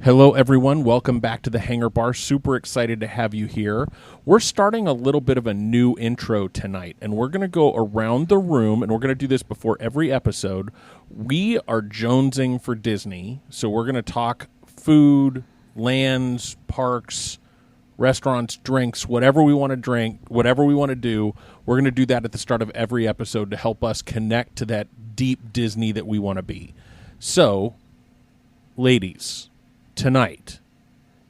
Hello, everyone. Welcome back to the Hangar Bar. Super excited to have you here. We're starting a little bit of a new intro tonight, and we're going to go around the room, and we're going to do this before every episode. We are jonesing for Disney, so we're going to talk food, lands, parks, restaurants, drinks, whatever we want to drink, whatever we want to do. We're going to do that at the start of every episode to help us connect to that deep Disney that we want to be. So, ladies, tonight,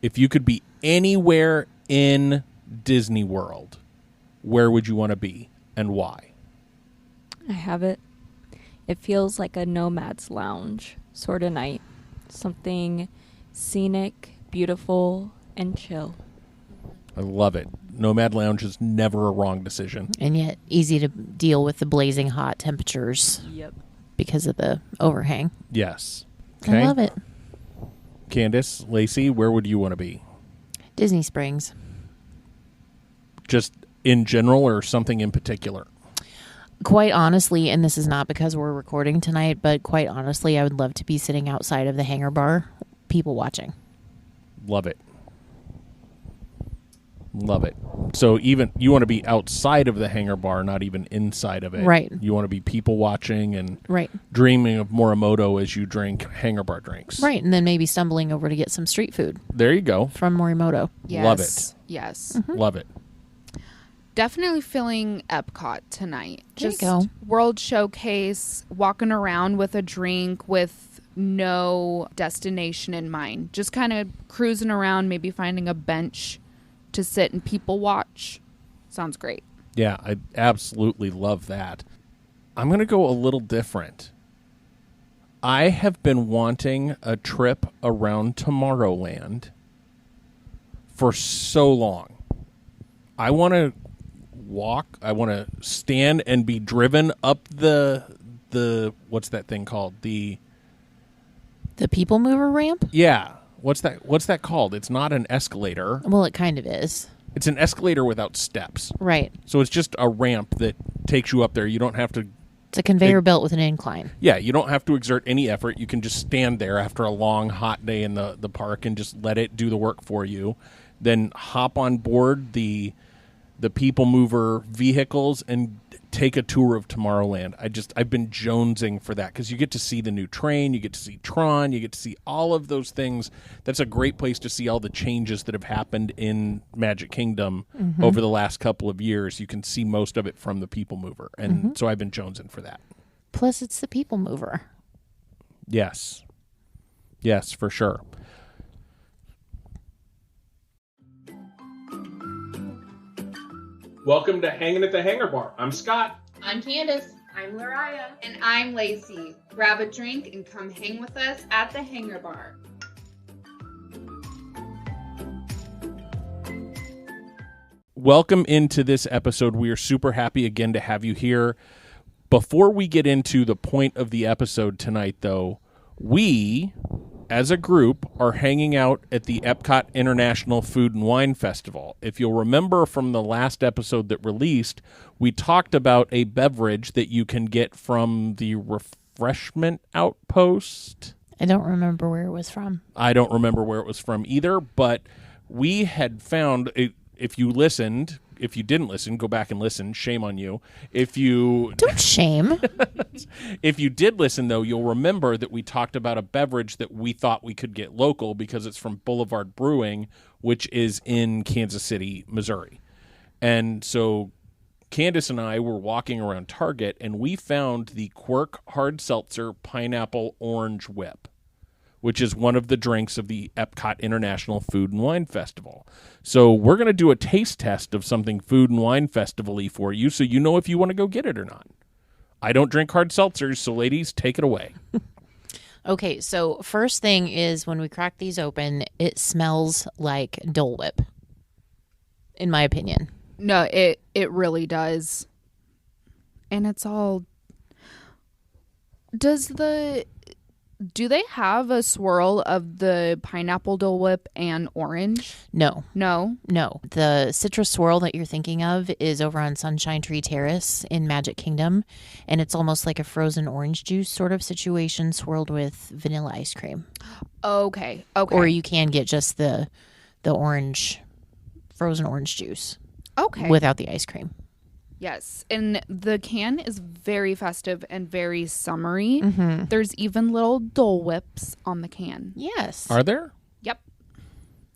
if you could be anywhere in Disney World, where would you want to be and why? I have it. It feels like a nomad's lounge sort of night. Something scenic, beautiful, and chill. I love it. Nomad Lounge is never a wrong decision. And yet easy to deal with the blazing hot temperatures. Yep. Because of the overhang. Yes. Okay. I love it. Candace, Lacey, where would you want to be? Disney Springs. Just in general or something in particular? Quite honestly, and this is not because we're recording tonight, but quite honestly, I would love to be sitting outside of the Hangar Bar, people watching. Love it. Love it. So even you want to be outside of the Hangar Bar, not even inside of it. Right. You want to be people watching and Right. dreaming of Morimoto as you drink Hangar Bar drinks. Right, and then maybe stumbling over to get some street food There you go. from Morimoto. Yes. Love it. Yes. Mm-hmm. Love it. Definitely feeling Epcot tonight. There you Just go. World Showcase, walking around with a drink with no destination in mind. Just kind of cruising around, maybe finding a bench to sit and people watch. Sounds great. Yeah, I absolutely love that. I'm going to go a little different. I have been wanting a trip around Tomorrowland for so long. I want to walk. I want to stand and be driven up the what's that thing called? The people mover ramp? Yeah. What's that called? It's not an escalator. Well, it kind of is. It's an escalator without steps. Right. So it's just a ramp that takes you up there. You don't have to It's a conveyor belt with an incline. Yeah, you don't have to exert any effort. You can just stand there after a long, hot day in the park and just let it do the work for you. Then hop on board the people mover vehicles and take a tour of Tomorrowland. I've been jonesing for that because you get to see the new train, you get to see Tron, you get to see all of those things. That's a great place to see all the changes that have happened in Magic Kingdom over the last couple of years. You can see most of it from the people mover. And so I've been jonesing for that. Plus, it's the people mover. Yes. Yes, for sure. Welcome to Hanging at the Hangar Bar. I'm Scott. I'm Candace. I'm Lariah. And I'm Lacey. Grab a drink and come hang with us at the Hangar Bar. Welcome into this episode. We are super happy again to have you here. Before we get into the point of the episode tonight, though, we, as a group, are hanging out at the Epcot International Food and Wine Festival. If you'll remember from the last episode that released, we talked about a beverage that you can get from the refreshment outpost. I don't remember where it was from. I don't remember where it was from either, but we had found, if you listened, if you didn't listen, go back and listen. Shame on you. If you Don't shame. If you did listen, though, you'll remember that we talked about a beverage that we thought we could get local because it's from Boulevard Brewing, which is in Kansas City, Missouri. And so Candace and I were walking around Target, and we found the Quirk Hard Seltzer Pineapple Orange Whip, which is one of the drinks of the Epcot International Food and Wine Festival. So we're going to do a taste test of something Food and Wine Festival-y for you so you know if you want to go get it or not. I don't drink hard seltzers, so ladies, take it away. Okay, so first thing is when we crack these open, it smells like Dole Whip, in my opinion. No, it really does. And it's all... Does the Do they have a swirl of the pineapple Dole Whip and orange? No. No. The citrus swirl that you're thinking of is over on Sunshine Tree Terrace in Magic Kingdom, and it's almost like a frozen orange juice sort of situation swirled with vanilla ice cream. Okay. Or you can get just the frozen orange juice. Okay. Without the ice cream. Yes. And the can is very festive and very summery. Mm-hmm. There's even little Dole Whips on the can. Yes. Are there? Yep.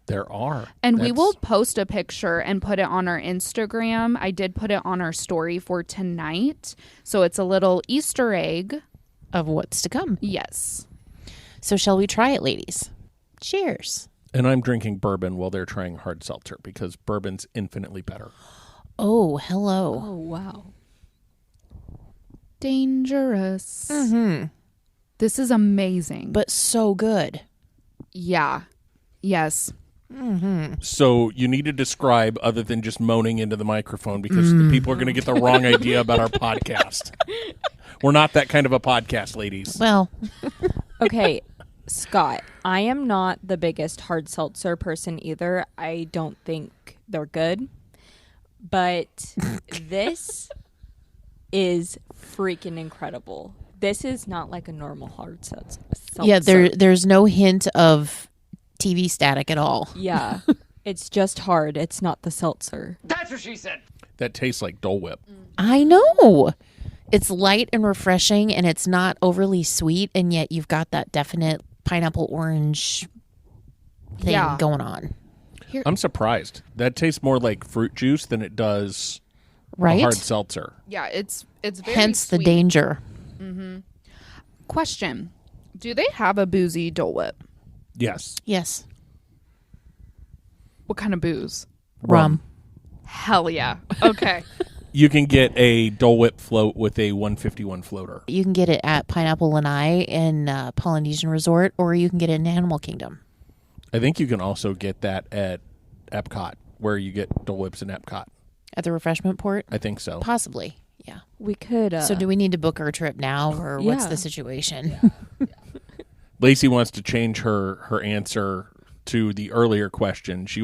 There are. And we will post a picture and put it on our Instagram. I did put it on our story for tonight. So it's a little Easter egg. Of what's to come. Yes. So shall we try it, ladies? Cheers. And I'm drinking bourbon while they're trying hard seltzer because bourbon's infinitely better. Oh, hello. Oh, wow. Dangerous. Mm-hmm. This is amazing. But so good. Yeah. Yes. Mm-hmm. So you need to describe other than just moaning into the microphone because the people are going to get the wrong idea about our podcast. We're not that kind of a podcast, ladies. Well, Okay, Scott, I am not the biggest hard seltzer person either. I don't think they're good. But this is freaking incredible. This is not like a normal hard seltzer. yeah, there's no hint of TV static at all. Yeah. It's just hard. It's not the seltzer. That's what she said. That tastes like Dole Whip. I know. It's light and refreshing, and it's not overly sweet, and yet you've got that definite pineapple orange thing going on. I'm surprised. That tastes more like fruit juice than it does Right? a hard seltzer. Yeah, it's very Hence the sweet. danger. Question. Do they have a boozy Dole Whip? Yes. Yes. What kind of booze? Rum. Hell yeah. Okay. You can get a Dole Whip float with a 151 floater. You can get it at Pineapple Lanai in Polynesian Resort, or you can get it in Animal Kingdom. I think you can also get that at Epcot, where you get Dole Whips in Epcot. At the refreshment port? I think so. Possibly, yeah. We could. So do we need to book our trip now, or what's Yeah. the situation? Lacey wants to change her answer to the earlier question. She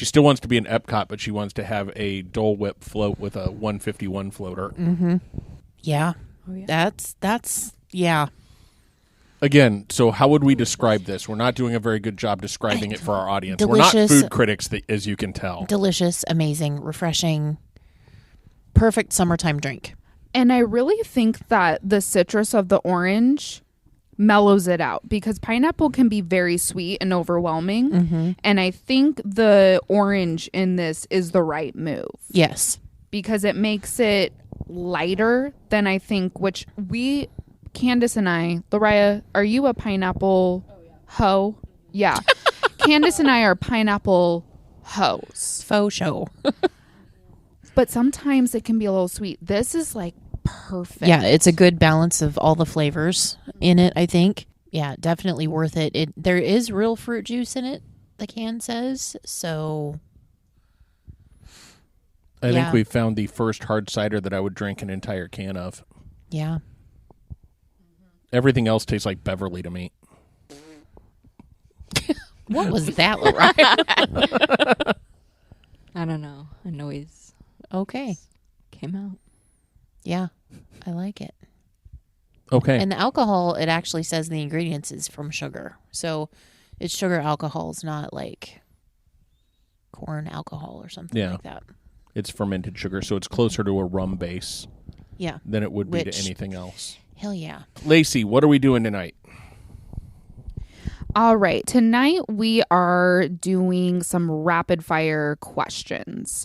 still wants to be in Epcot, but she wants to have a Dole Whip float with a 151 floater. Mm-hmm. Yeah. Oh, yeah. That's yeah. Again, so how would we describe this? We're not doing a very good job describing it for our audience. Delicious. We're not food critics, as you can tell. Delicious, amazing, refreshing, perfect summertime drink. And I really think that the citrus of the orange mellows it out because pineapple can be very sweet and overwhelming. And I think the orange in this is the right move Yes. because it makes it lighter than I think, which Candace and I, Lariah, are you a pineapple hoe? Yeah. Candace and I are pineapple hoes. Faux show. But sometimes it can be a little sweet. This is like perfect. Yeah, it's a good balance of all the flavors in it, I think. Yeah, definitely worth it. There is real fruit juice in it, the can says. So I Yeah. think we found the first hard cider that I would drink an entire can of. yeah. Everything else tastes like Beverly to me. What was that, Lariah? I don't know. A noise Okay. came out. Yeah, I like it. Okay. And the alcohol, it actually says the ingredients is from sugar. So it's sugar alcohol. It's not like corn alcohol or something Yeah. like that. It's fermented sugar, so it's closer to a rum base Yeah. than it would be Which- to anything else. Hell yeah. Lacey, what are we doing tonight? All right. Tonight we are doing some rapid fire questions.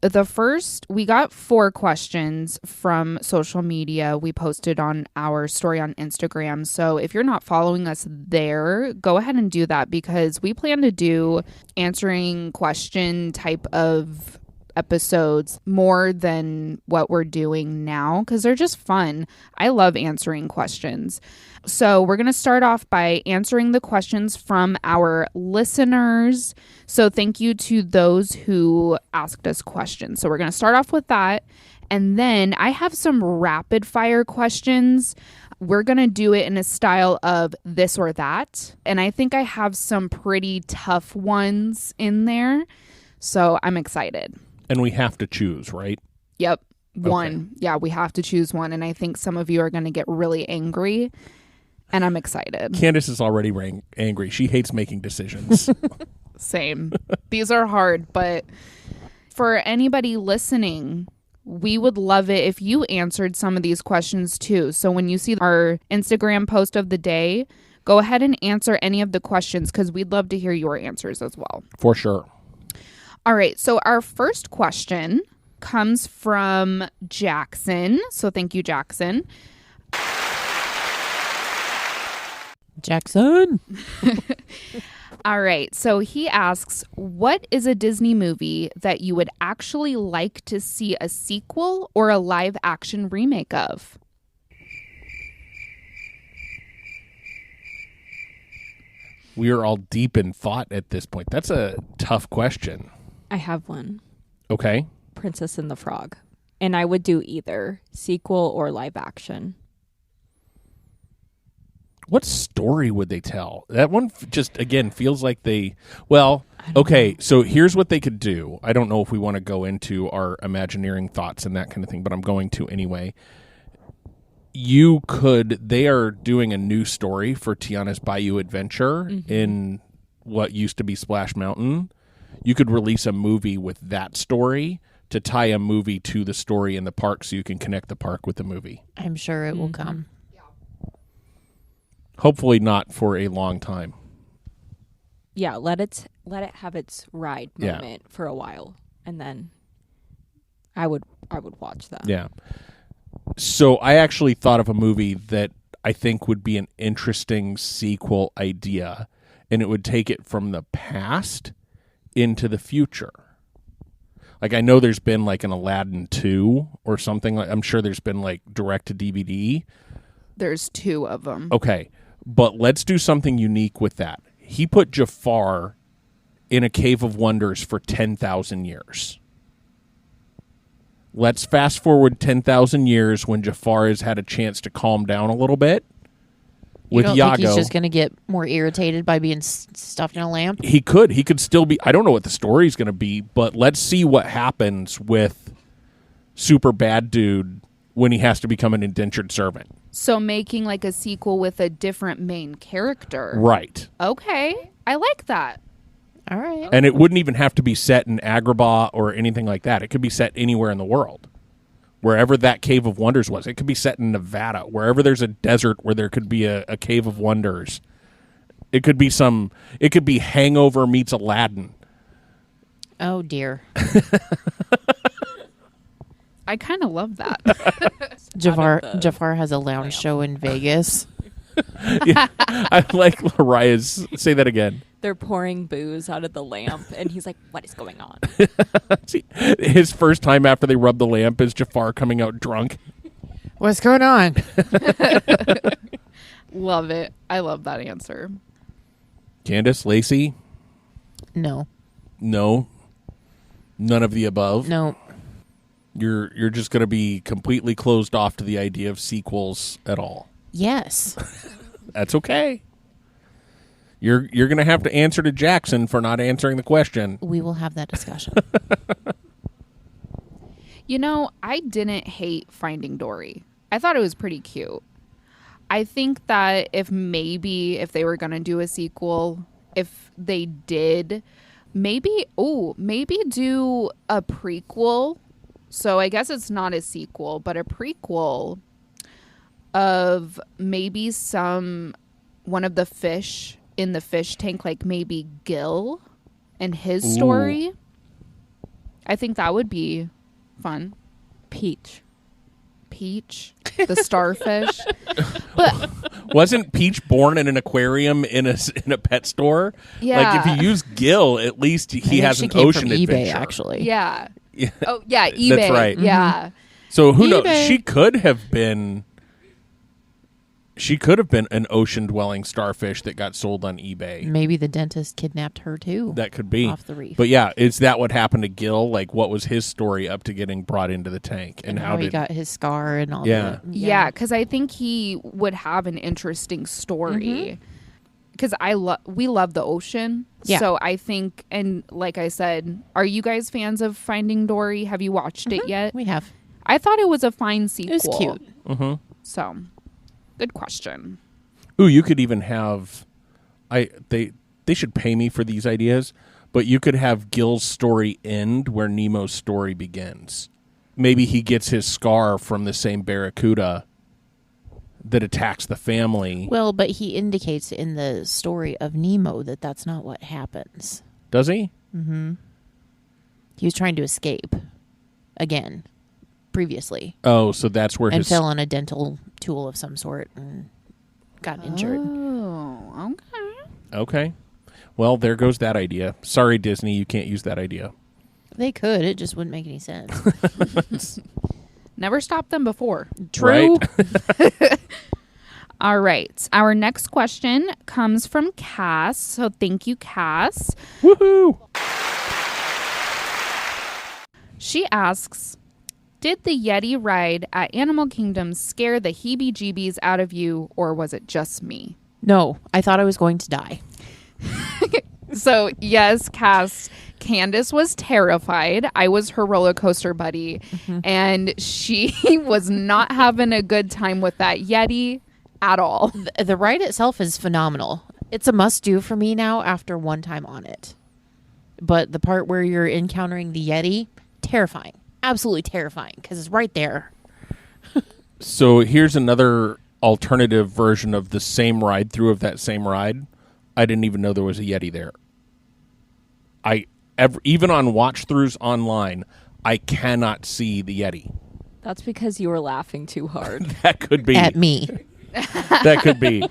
The first, we got 4 questions from social media. We posted on our story on Instagram. So if you're not following us there, go ahead and do that because we plan to do answering question type of episodes more than what we're doing now because they're just fun. I love answering questions. So we're going to start off by answering the questions from our listeners. So thank you to those who asked us questions. So we're going to start off with that. And then I have some rapid fire questions. we're going to do it in a style of this or that. And I think I have some pretty tough ones in there. So I'm excited. And we have to choose, right? Yep. One. Yeah, we have to choose one. And I think some of you are going to get really angry. And I'm excited. Candace is already angry. She hates making decisions. Same. These are hard, but for anybody listening, we would love it if you answered some of these questions too. So when you see our Instagram post of the day, go ahead and answer any of the questions because we'd love to hear your answers as well. For sure. All right. So our first question comes from Jackson. So thank you, Jackson. Jackson. All right. So he asks, what is a Disney movie that you would actually like to see a sequel or a live action remake of? We are all deep in thought at this point. That's a tough question. I have one. Okay. Princess and the Frog. And I would do either sequel or live action. What story would they tell? That one just, again, feels like they... Well, okay, so here's what they could do. I don't know if we want to go into our Imagineering thoughts and that kind of thing, but I'm going to anyway. They are doing a new story for Tiana's Bayou Adventure in what used to be Splash Mountain. You could release a movie with that story to tie a movie to the story in the park so you can connect the park with the movie. I'm sure it will come. Hopefully not for a long time. Yeah, let it have its ride moment for a while, and then I would watch that. Yeah. So I actually thought of a movie that I think would be an interesting sequel idea, and it would take it from the past into the future. Like, I know there's been like an Aladdin 2 or something. I'm sure there's been like direct to DVD. There's 2 of them. Okay. But let's do something unique with that. He put Jafar in a cave of wonders for 10,000 years. Let's fast forward 10,000 years when Jafar has had a chance to calm down a little bit. With you don't Iago, think he's just going to get more irritated by being stuffed in a lamp? He could still be. I don't know what the story's going to be, but let's see what happens with Super Bad Dude when he has to become an indentured servant. So making like a sequel with a different main character. Right. Okay. I like that. All right. And it wouldn't even have to be set in Agrabah or anything like that. It could be set anywhere in the world. Wherever that Cave of Wonders was. It could be set in Nevada. Wherever there's a desert where there could be a Cave of Wonders. It could be Hangover meets Aladdin. Oh, dear. I kind of love that. Jafar has a lounge show in Vegas. Yeah, I like Laria's. Say that again. They're pouring booze out of the lamp, and he's like, what is going on? See, his first time after they rub the lamp is Jafar coming out drunk. What's going on? Love it. I love that answer. Candace, Lacey? No. No. None of the above? No. You're just going to be completely closed off to the idea of sequels at all. Yes. That's okay. You're going to have to answer to Jackson for not answering the question. We will have that discussion. You know, I didn't hate Finding Dory. I thought it was pretty cute. I think that if they were going to do a sequel, if they did, maybe do a prequel. So I guess it's not a sequel, but a prequel of maybe one of the fish in the fish tank, like maybe Gil and his story. I think that would be fun. Peach, the starfish. But wasn't Peach born in an aquarium in a pet store? Yeah. Like, if you use Gil, at least he has an came ocean from eBay, adventure. actually. yeah. Yeah. Oh, yeah, eBay. That's right. Yeah. So who knows? eBay. She could have been She could have been an ocean-dwelling starfish that got sold on eBay. Maybe the dentist kidnapped her too. That could be. Off the reef. But yeah, is that what happened to Gil? Like, what was his story up to getting brought into the tank? And how he got his scar and all Yeah. that. Yeah, because I think he would have an interesting story. Because we love the ocean. Yeah. So I think, and like I said, are you guys fans of Finding Dory? Have you watched it yet? We have. I thought it was a fine sequel. It was cute. Mm-hmm. So, good question. Ooh, you could even have... They should pay me for these ideas, but you could have Gil's story end where Nemo's story begins. Maybe he gets his scar from the same barracuda that attacks the family. Well, but he indicates in the story of Nemo that that's not what happens. Does he? Mm-hmm. He was trying to escape again previously. Oh, so that's where and his... fell on a dental tool of some sort and got injured. Oh, okay. Okay. Well, there goes that idea. Sorry, Disney, you can't use that idea. They could. It just wouldn't make any sense. Never stopped them before. True. Right? All right. Our next question comes from Cass. So thank you, Cass. Woohoo! She asks, did the Yeti ride at Animal Kingdom scare the heebie-jeebies out of you, or was it just me? No, I thought I was going to die. So, yes, Cass, Candace was terrified. I was her roller coaster buddy, and she was not having a good time with that Yeti at all. The ride itself is phenomenal. It's a must-do for me now after one time on it. But the part where you're encountering the Yeti, terrifying. Absolutely terrifying, because it's right there. So here's another alternative version of the same ride through of that same ride. I didn't even know there was a Yeti there. Even on watch-throughs online, I cannot see the Yeti. That's because you were laughing too hard. That could be. At me. That could be.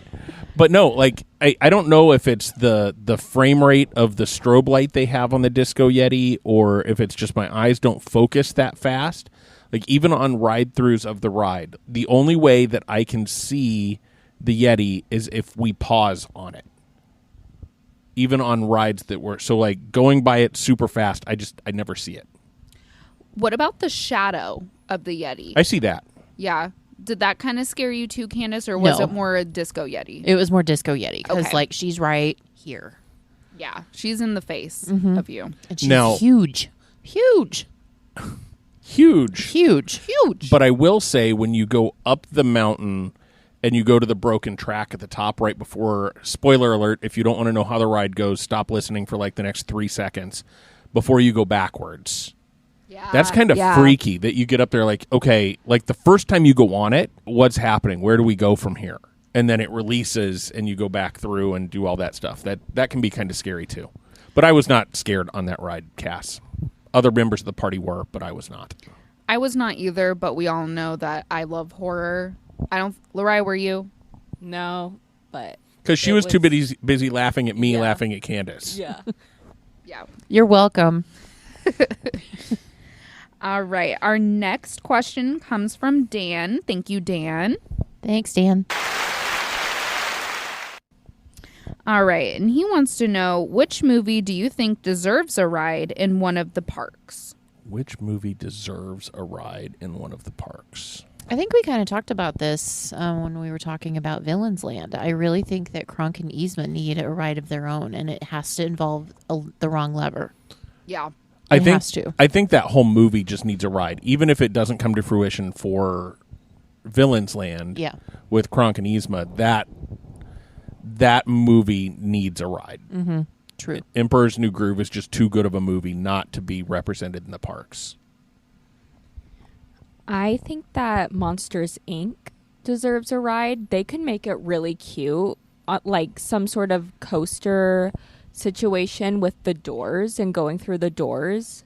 But no, like I don't know if it's the frame rate of the strobe light they have on the Disco Yeti, or if it's just my eyes don't focus that fast. Like even on ride-throughs of the ride, the only way that I can see the Yeti is if we pause on it. Even on rides that were so like going by it super fast, I never see it. What about the shadow of the Yeti? I see that. Yeah. Did that kind of scare you too, Candace, or was No. it more a Disco Yeti? It was more Disco Yeti, because Okay. like she's right here. Yeah. She's in the face of you. And she's Now- huge. Huge. Huge. Huge. Huge. But I will say, when you go up the mountain and you go to the broken track at the top right before, spoiler alert, if you don't want to know how the ride goes, stop listening for like the next 3 seconds before you go backwards. Yeah. That's kind of yeah. freaky that you get up there like, okay, like the first time you go on it, what's happening? Where do we go from here? And then it releases and you go back through and do all that stuff. That can be kind of scary too. But I was not scared on that ride, Cass. Other members of the party were, but I was not. I was not either, but we all know that I love horror. Lori, were you? No, but Because she It was too was- busy laughing at me, Yeah. laughing at Candace. yeah. Yeah. You're welcome. All right. Our next question comes from Dan. Thank you, Dan. Thanks, Dan. All right. And he wants to know, which movie do you think deserves a ride in one of the parks? Which movie deserves a ride in one of the parks? I think we kind of talked about this when we were talking about Villains Land. I really think that Kronk and Yzma need a ride of their own, and it has to involve the wrong lever. Yeah. It has to. I think that whole movie just needs a ride, even if it doesn't come to fruition for Villains Land. Yeah. With Kronk and Yzma, that movie needs a ride. Mm-hmm. True. Emperor's New Groove is just too good of a movie not to be represented in the parks. I think that Monsters, Inc. deserves a ride. They could make it really cute, like some sort of coaster situation with the doors and going through the doors.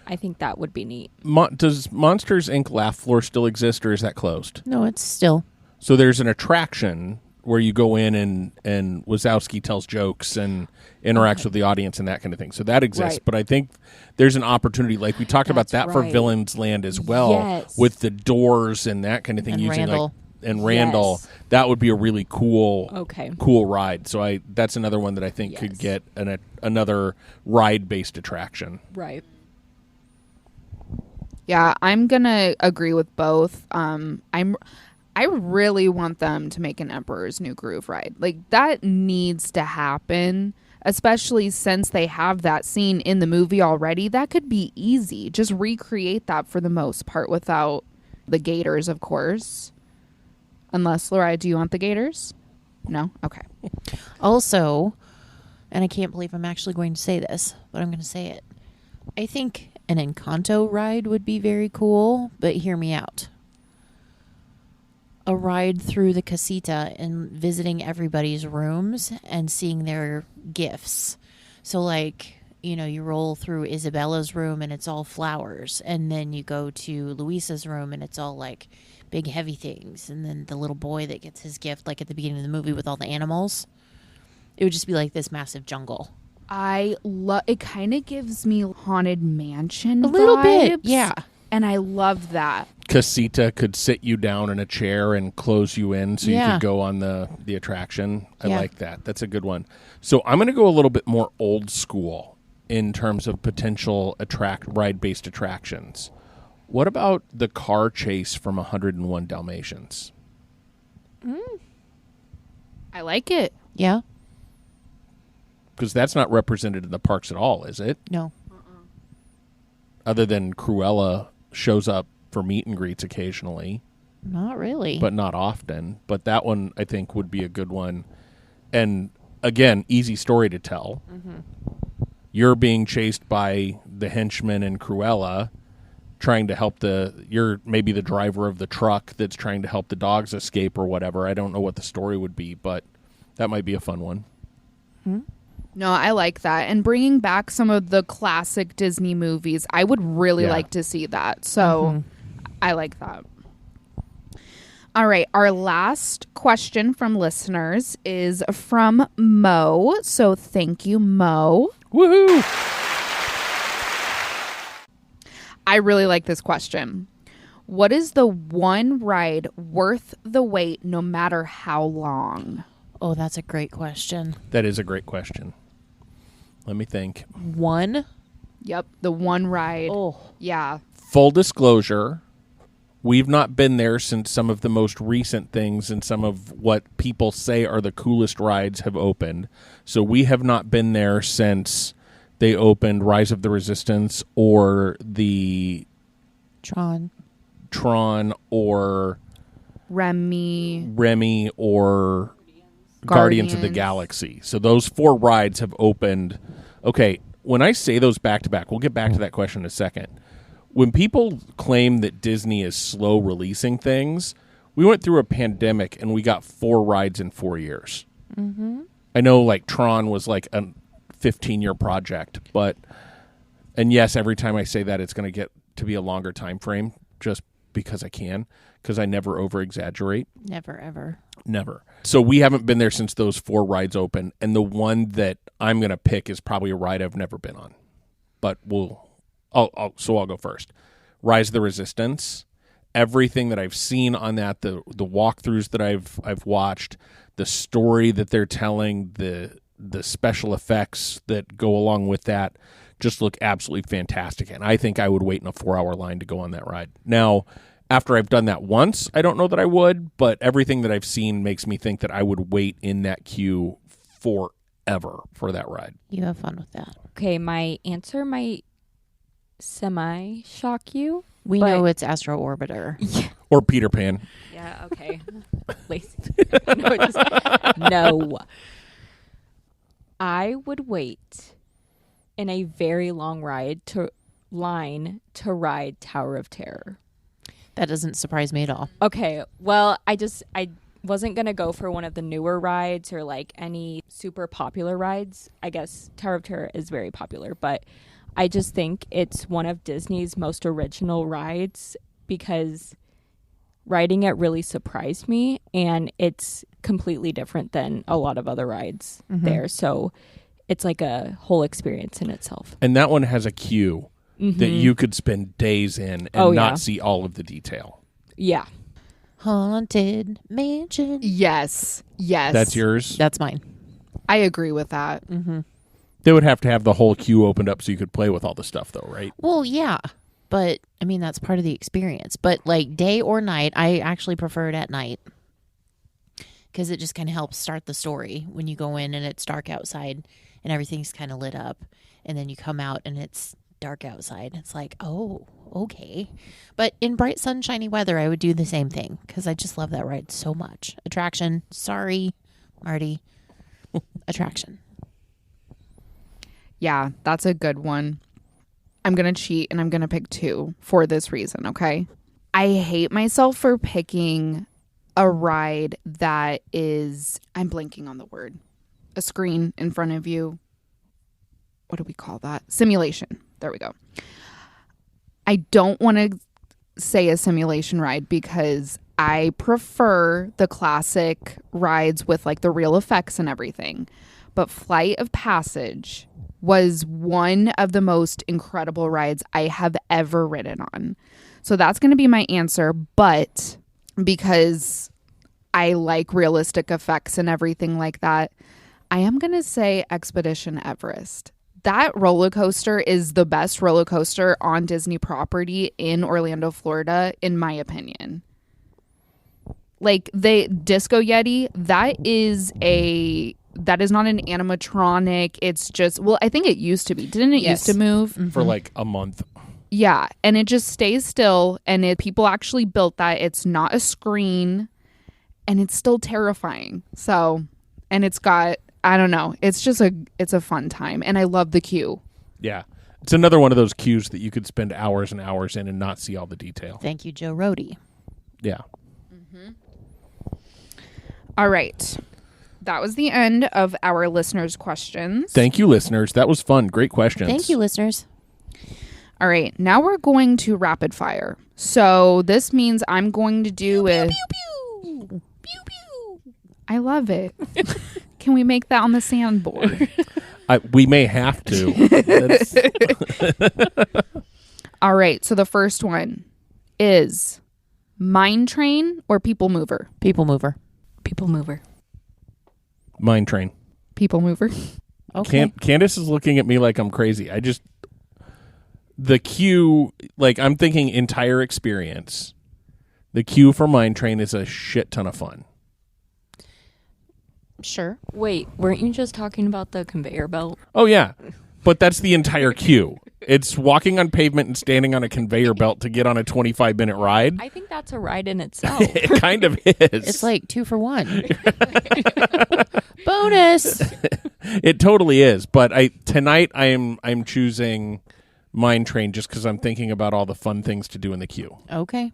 I think that would be neat. Does Monsters, Inc. Laugh Floor still exist, or is that closed? No, it's still. So there's an attraction where you go in and Wazowski tells jokes and interacts with the audience and that kind of thing. So that exists. Right. But I think there's an opportunity, like we talked about That's that for right. Villains Land as well, Yes. with the doors and that kind of thing. And using Randall. like and Randall, Yes. that would be a really cool Okay. cool ride. So that's another one that I think could Yes. get another ride-based attraction. Right. Yeah, I'm gonna agree with both. I really want them to make an Emperor's New Groove ride. Like that needs to happen, especially since they have that scene in the movie already. That could be easy. Just recreate that for the most part without the gators, of course. Unless, Laura, do you want the gators? No? Okay. Also, and I can't believe I'm actually going to say this, but I'm going to say it. I think an Encanto ride would be very cool, but hear me out. A ride through the casita and visiting everybody's rooms and seeing their gifts. So, like, you know, you roll through Isabella's room and it's all flowers. And then you go to Luisa's room and it's all, like, big, heavy things. And then the little boy that gets his gift, like, at the beginning of the movie with all the animals. It would just be like this massive jungle. It kind of gives me Haunted Mansion A little bit, vibes, yeah. And I love that. Casita could sit you down in a chair and close you in so you Yeah. could go on the attraction. I Yeah. like that. That's a good one. So I'm going to go a little bit more old school in terms of potential ride-based attractions. What about the car chase from 101 Dalmatians? I like it. Yeah? Because that's not represented in the parks at all, is it? No. Other than Cruella shows up for meet and greets occasionally, Not really. but not often. But that one, I think, would be a good one. And again, easy story to tell. You're being chased by the henchmen and Cruella, trying to help you're maybe the driver of the truck that's trying to help the dogs escape or whatever. I don't know what the story would be, but that might be a fun one. No, I like that. And bringing back some of the classic Disney movies, I would really Yeah. like to see that. So I like that. All right. Our last question from listeners is from Mo. So thank you, Mo. Woohoo! I really like this question. What is the one ride worth the wait no matter how long? Oh, that's a great question. That is a great question. Let me think. One? Yep, the one ride. Oh. Yeah. Full disclosure, we've not been there since some of the most recent things and some of what people say are the coolest rides have opened. So we have not been there since they opened Rise of the Resistance or the Tron. Tron or Remy. or Guardians of the Guardians. Galaxy. So those 4 rides have opened. Okay, when I say those back to back, we'll get back to that question in a second. When people claim that Disney is slow releasing things, we went through a pandemic and we got 4 rides in 4 years. I know, like, Tron was like a 15-year project, and yes, every time I say that, it's going to get to be a longer time frame just because I can, because I never over-exaggerate. Never, ever. Never. So we haven't been there since those 4 rides open, and the one that I'm going to pick is probably a ride I've never been on. But I'll go first. Rise of the Resistance. Everything that I've seen on that, the walkthroughs that I've watched, the story that they're telling, the special effects that go along with that, just look absolutely fantastic. And I think I would wait in a 4-hour line to go on that ride. Now, after I've done that once, I don't know that I would, but everything that I've seen makes me think that I would wait in that queue forever for that ride. You have fun with that. Okay, my answer might semi-shock you. We But- know it's Astro Orbiter. Or Peter Pan. Yeah, okay. No. I would wait in a very long line to ride Tower of Terror. That doesn't surprise me at all. Okay, well, I wasn't going to go for one of the newer rides or like any super popular rides. I guess Tower of Terror is very popular, but I just think it's one of Disney's most original rides because riding it really surprised me, and it's completely different than a lot of other rides there. So it's like a whole experience in itself. And that one has a queue that you could spend days in and Oh, not yeah. see all of the detail. Yeah. Haunted Mansion. Yes. Yes. That's yours? That's mine. I agree with that. They would have to have the whole queue opened up so you could play with all the stuff, though, right? Well, yeah. But, I mean, that's part of the experience. But, like, day or night, I actually prefer it at night. Because it just kind of helps start the story when you go in and it's dark outside and everything's kind of lit up. And then you come out and it's dark outside. It's like, oh, okay. But in bright, sunshiny weather, I would do the same thing. Because I just love that ride so much. Attraction. Sorry, Marty. Attraction. Yeah, that's a good one. I'm going to cheat and I'm going to pick 2 for this reason, okay? I hate myself for picking a ride that is, I'm blanking on the word, a screen in front of you. What do we call that? Simulation. There we go. I don't want to say a simulation ride because I prefer the classic rides with like the real effects and everything. But Flight of Passage was one of the most incredible rides I have ever ridden on. So that's going to be my answer. But because I like realistic effects and everything like that, I am going to say Expedition Everest. That roller coaster is the best roller coaster on Disney property in Orlando, Florida, in my opinion. Like the Disco Yeti, that is not an animatronic. It's just, well, I think it used to be. Didn't it used to move? For like a month. Yeah. And it just stays still. And people actually built that. It's not a screen. And it's still terrifying. So, and it's got, I don't know. It's just it's a fun time. And I love the queue. Yeah. It's another one of those queues that you could spend hours and hours in and not see all the detail. Thank you, Joe Rohde. Yeah. All right. That was the end of our listeners' questions. Thank you, listeners. That was fun. Great questions. Thank you, listeners. All right. Now we're going to rapid fire. So this means I'm going to do a... Pew, pew. Pew, pew. I love it. Can we make that on the sandboard? We may have to. All right. So the first one is Mine Train or People Mover? People mover. People mover. Mine Train. People Mover. Okay. Candace is looking at me like I'm crazy. The queue, like I'm thinking entire experience. The queue for Mine Train is a shit ton of fun. Sure. Wait, weren't you just talking about the conveyor belt? Oh, yeah. But that's the entire queue. It's walking on pavement and standing on a conveyor belt to get on a 25-minute ride. I think that's a ride in itself. It kind of is. It's like 2 for 1. Bonus. It totally is. But tonight I'm choosing Mine Train just because I'm thinking about all the fun things to do in the queue. Okay.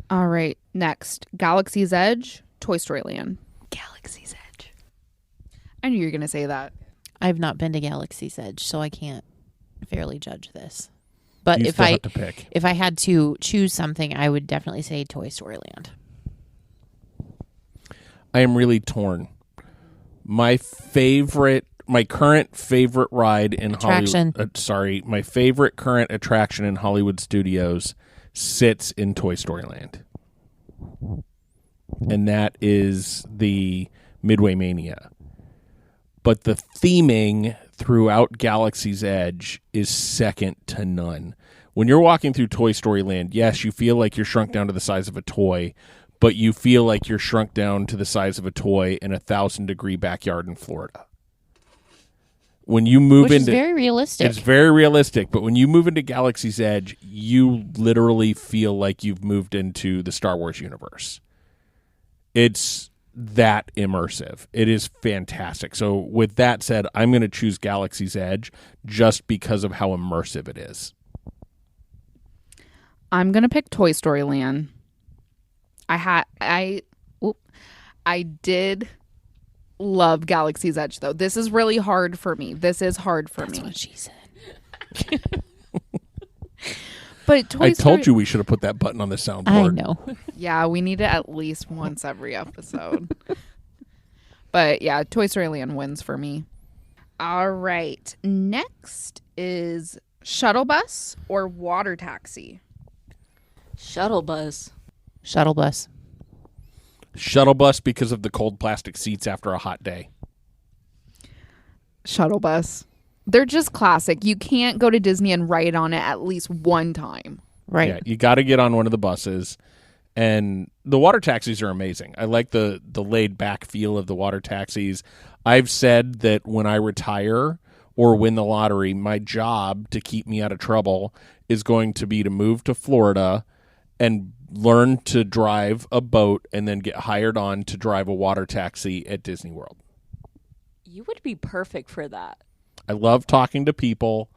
All right. Next, Galaxy's Edge, Toy Story Land. Galaxy's Edge. I knew you were going to say that. I've not been to Galaxy's Edge, so I can't fairly judge this. But You if still I have to pick. if I had to choose something, I would definitely say Toy Story Land. I am really torn. My current favorite ride in Attraction. Hollywood. My favorite current attraction in Hollywood Studios sits in Toy Story Land, and that is the Midway Mania. But the theming throughout Galaxy's Edge is second to none. When you're walking through Toy Story Land, yes, you feel like you're shrunk down to the size of a toy, but you feel like you're shrunk down to the size of a toy in a 1,000-degree backyard in Florida. When you move Which is into, very realistic. it's very realistic, but when you move into Galaxy's Edge, you literally feel like you've moved into the Star Wars universe. It's that immersive. It is fantastic. So with that said, I'm going to choose Galaxy's Edge just because of how immersive it is. I'm going to pick Toy Story Land. I did love Galaxy's Edge, though. This is really hard for me. That's what she said. But I told you we should have put that button on the soundboard. I know. Yeah, we need it at least once every episode. But yeah, Toy Story Land wins for me. All right. Next is shuttle bus or water taxi. Shuttle bus. Shuttle bus. Shuttle bus because of the cold plastic seats after a hot day. Shuttle bus. They're just classic. You can't go to Disney and ride on it at least one time. Right. Yeah, you got to get on one of the buses. And the water taxis are amazing. I like the laid back feel of the water taxis. I've said that when I retire or win the lottery, my job to keep me out of trouble is going to be to move to Florida and learn to drive a boat and then get hired on to drive a water taxi at Disney World. You would be perfect for that. I love talking to people,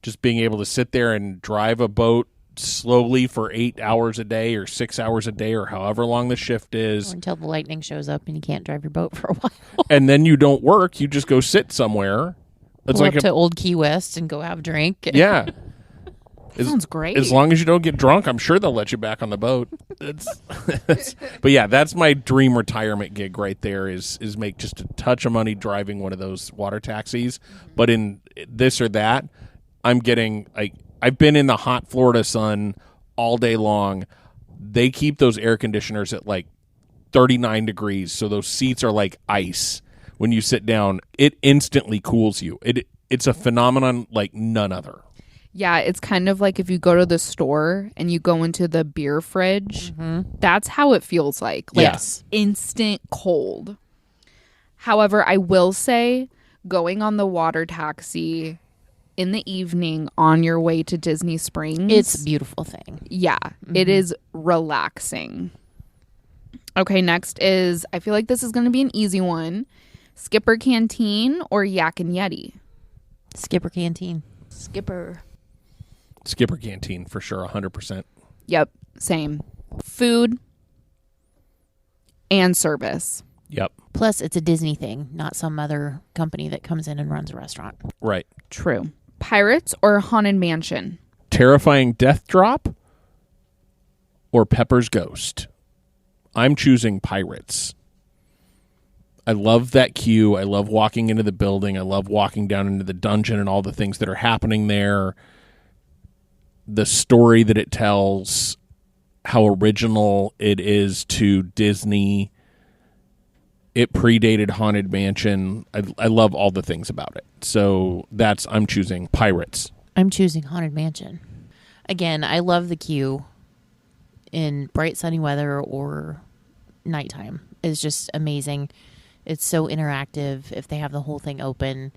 just being able to sit there and drive a boat slowly for 8 hours a day or 6 hours a day or however long the shift is. Or until the lightning shows up and you can't drive your boat for a while. And then you don't work. You just go sit somewhere. It's Pull like up to Old Key West and go have a drink. yeah. Sounds great. As long as you don't get drunk, I'm sure they'll let you back on the boat. But yeah, that's my dream retirement gig right there is make just a touch of money driving one of those water taxis. But in this or that, I'm getting I've been in the hot Florida sun all day long. They keep those air conditioners at like 39 degrees, so those seats are like ice. When you sit down, it instantly cools you. It's a phenomenon like none other. Yeah, it's kind of like if you go to the store and you go into the beer fridge. That's how it feels like. Yes. Instant cold. However, I will say going on the water taxi in the evening on your way to Disney Springs. It's a beautiful thing. Yeah, it is relaxing. Okay, next is, I feel like this is going to be an easy one. Skipper Canteen or Yak and Yeti? Skipper Canteen. Skipper. Skipper Canteen for sure, 100%. Yep, same. Food and service. Yep, Plus, it's a Disney thing, not some other company that comes in and runs a restaurant. right. True. Pirates or Haunted Mansion? Terrifying Death Drop or Pepper's Ghost? I'm choosing Pirates. I love that queue. I love walking into the building. I love walking down into the dungeon and all the things that are happening there. The story that it tells, how original it is to Disney. It predated Haunted Mansion. I love all the things about it. So I'm choosing Pirates. I'm choosing Haunted Mansion. Again, I love the queue in bright sunny weather or nighttime. It's just amazing. It's so interactive if they have the whole thing open.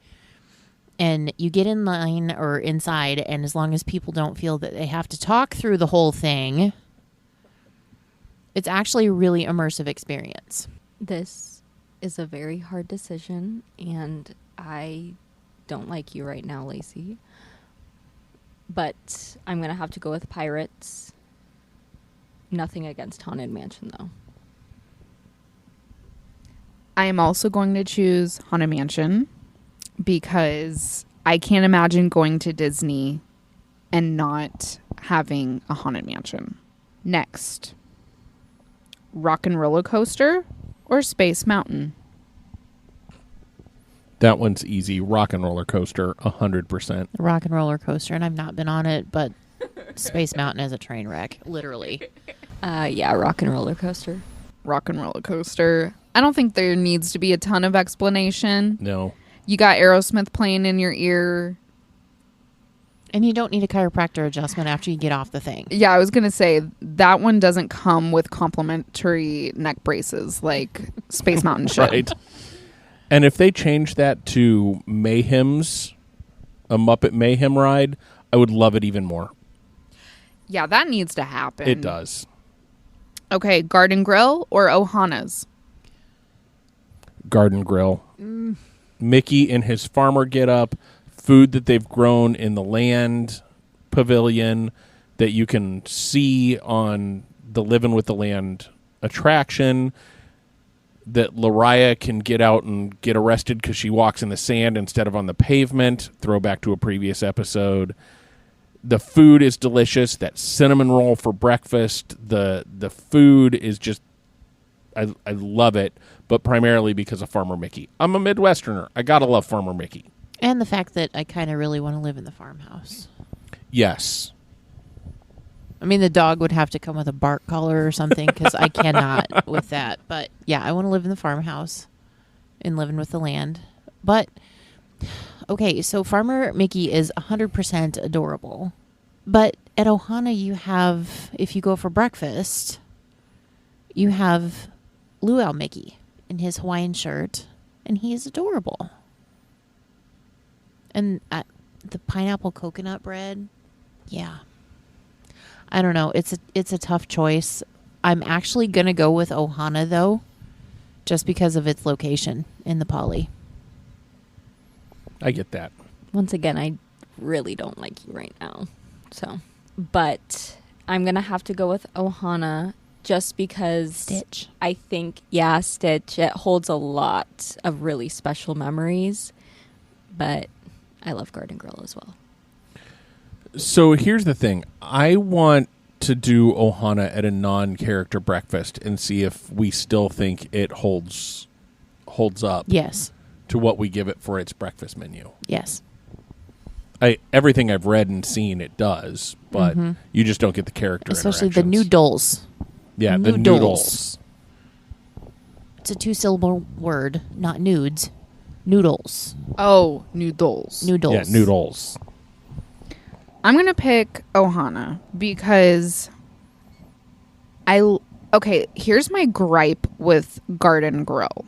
And you get in line or inside, and as long as people don't feel that they have to talk through the whole thing, it's actually a really immersive experience. This is a very hard decision, and I don't like you right now, Lacey. But I'm going to have to go with Pirates. Nothing against Haunted Mansion, though. I am also going to choose Haunted Mansion because I can't imagine going to Disney and not having a Haunted Mansion. Next, Rock and Roller Coaster or Space Mountain? That one's easy. Rock and Roller Coaster, 100%. The Rock and Roller Coaster, and I've not been on it, but Space Mountain is a train wreck, literally. Yeah, Rock and Roller Coaster. Rock and Roller Coaster. I don't think there needs to be a ton of explanation. No. You got Aerosmith playing in your ear. And you don't need a chiropractor adjustment after you get off the thing. Yeah, I was going to say that one doesn't come with complimentary neck braces like Space Mountain should. Right. And if they change that to Mayhem's, a Muppet Mayhem ride, I would love it even more. Yeah, that needs to happen. It does. Okay, Garden Grill or Ohana's? Garden Grill. Mickey in his farmer getup, food that they've grown in the land pavilion that you can see on the Living with the Land attraction, that Lariah can get out and get arrested because she walks in the sand instead of on the pavement. Throwback to a previous episode. The food is delicious. That cinnamon roll for breakfast. The food is just, I love it, but primarily because of Farmer Mickey. I'm a Midwesterner. I gotta love Farmer Mickey. And the fact that I kind of really want to live in the farmhouse. Yes. I mean, the dog would have to come with a bark collar or something because I cannot with that. But yeah, I want to live in the farmhouse and living with the land. But okay, so Farmer Mickey is 100% adorable. But at Ohana, you have, if you go for breakfast, you have Luau Mickey in his Hawaiian shirt, and he is adorable. And the pineapple coconut bread, yeah. I don't know. It's a tough choice. I'm actually going to go with Ohana, though, just because of its location in the Poly. I get that. Once again, I really don't like you right now. So, but I'm going to have to go with Ohana just because Stitch. I think, Stitch, it holds a lot of really special memories, but I love Garden Grill as well. So here's the thing. I want to do Ohana at a non-character breakfast and see if we still think it holds up Yes. to what we give it for its breakfast menu. Yes. Everything I've read and seen, it does, but you just don't get the character Especially the interactions. noodles. Yeah, the Noodles. noodles. It's a 2-syllable word, not nudes. Noodles. Oh, noodles. Noodles. Yeah, noodles. I'm going to pick Ohana because okay, here's my gripe with Garden Grill.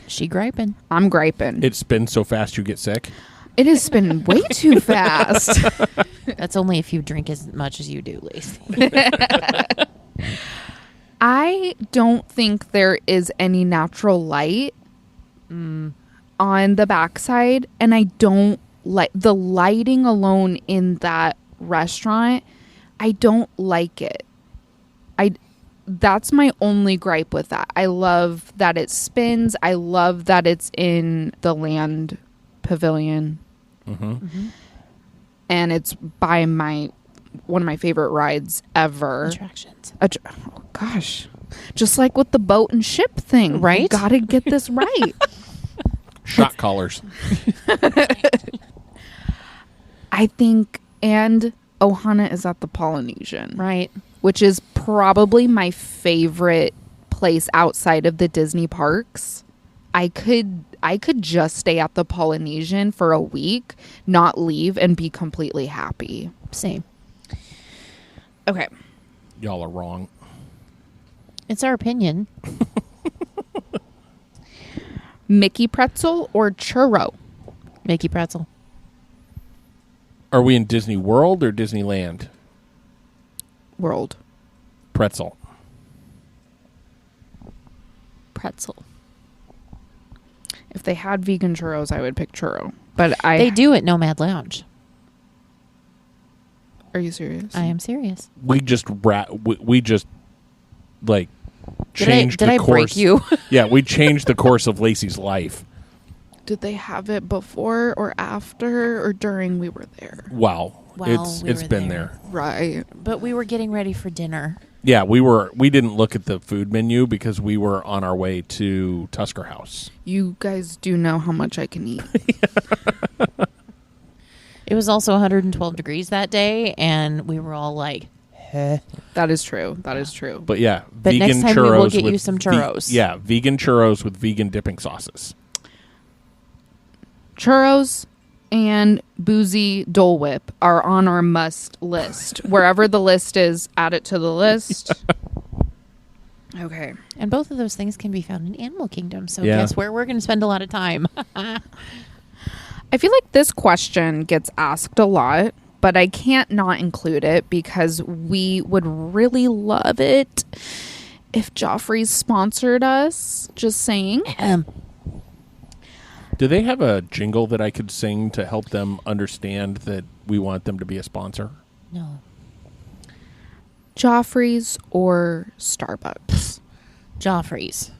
She griping. I'm griping. It spins so fast you get sick. It has been way too fast. That's only if you drink as much as you do, Lacey. I don't think there is any natural light on the backside, and I don't like the lighting alone in that restaurant. I don't like it. That's my only gripe with that. I love that it spins. I love that it's in the land pavilion. And it's by one of my favorite rides ever. Attractions. Oh gosh, just like with the boat and ship thing, Right? You gotta get this right. Shot collars. I think, and Ohana is at the Polynesian, Right. which is probably my favorite place outside of the Disney parks. I could just stay at the Polynesian for a week, not leave, and be completely happy. Same. Okay. Y'all are wrong. It's our opinion. Mickey pretzel or churro? Mickey pretzel. Are we in Disney World or Disneyland? World. Pretzel. Pretzel. If they had vegan churros, I would pick churro. But They do at Nomad Lounge. Are you serious? I am serious. We just like changed Did the I course. break you? Yeah, we changed the course of Lacey's life. Did they have it before or after or during we were there? Wow. Well, It's been there. Right. But we were getting ready for dinner. Yeah, we didn't look at the food menu because we were on our way to Tusker House. You guys do know how much I can eat. It was also 112 degrees that day, and we were all like, That is true. That is true. But yeah, But vegan next time churros we will get with you some churros. vegan churros with vegan dipping sauces. Churros and boozy Dole Whip are on our must list. Wherever the list is, add it to the list. Okay. and both of those things can be found in Animal Kingdom. So Yeah. guess where we're going to spend a lot of time? I feel like this question gets asked a lot, but I can't not include it because we would really love it if Joffrey's sponsored us. Just saying. Do they have a jingle that I could sing to help them understand that we want them to be a sponsor? No. Joffrey's or Starbucks? Joffrey's.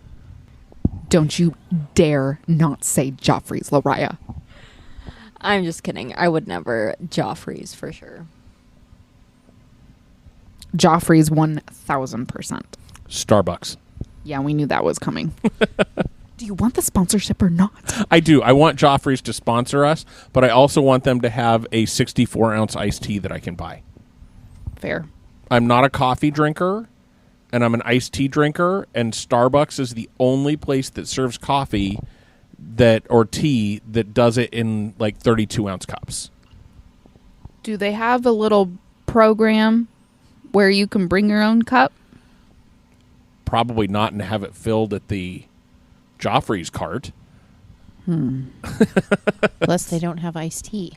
Don't you dare not say Joffrey's, Lariah. I'm just kidding. I would never. Joffrey's for sure. Joffrey's 1,000%. Starbucks. Yeah, we knew that was coming. Do you want the sponsorship or not? I do. I want Joffrey's to sponsor us, but I also want them to have a 64-ounce iced tea that I can buy. Fair. I'm not a coffee drinker, and I'm an iced tea drinker, and Starbucks is the only place that serves coffee or tea that does it in like 32-ounce cups. Do they have a little program where you can bring your own cup? Probably not, and have it filled at the Joffrey's cart. Unless they don't have iced tea.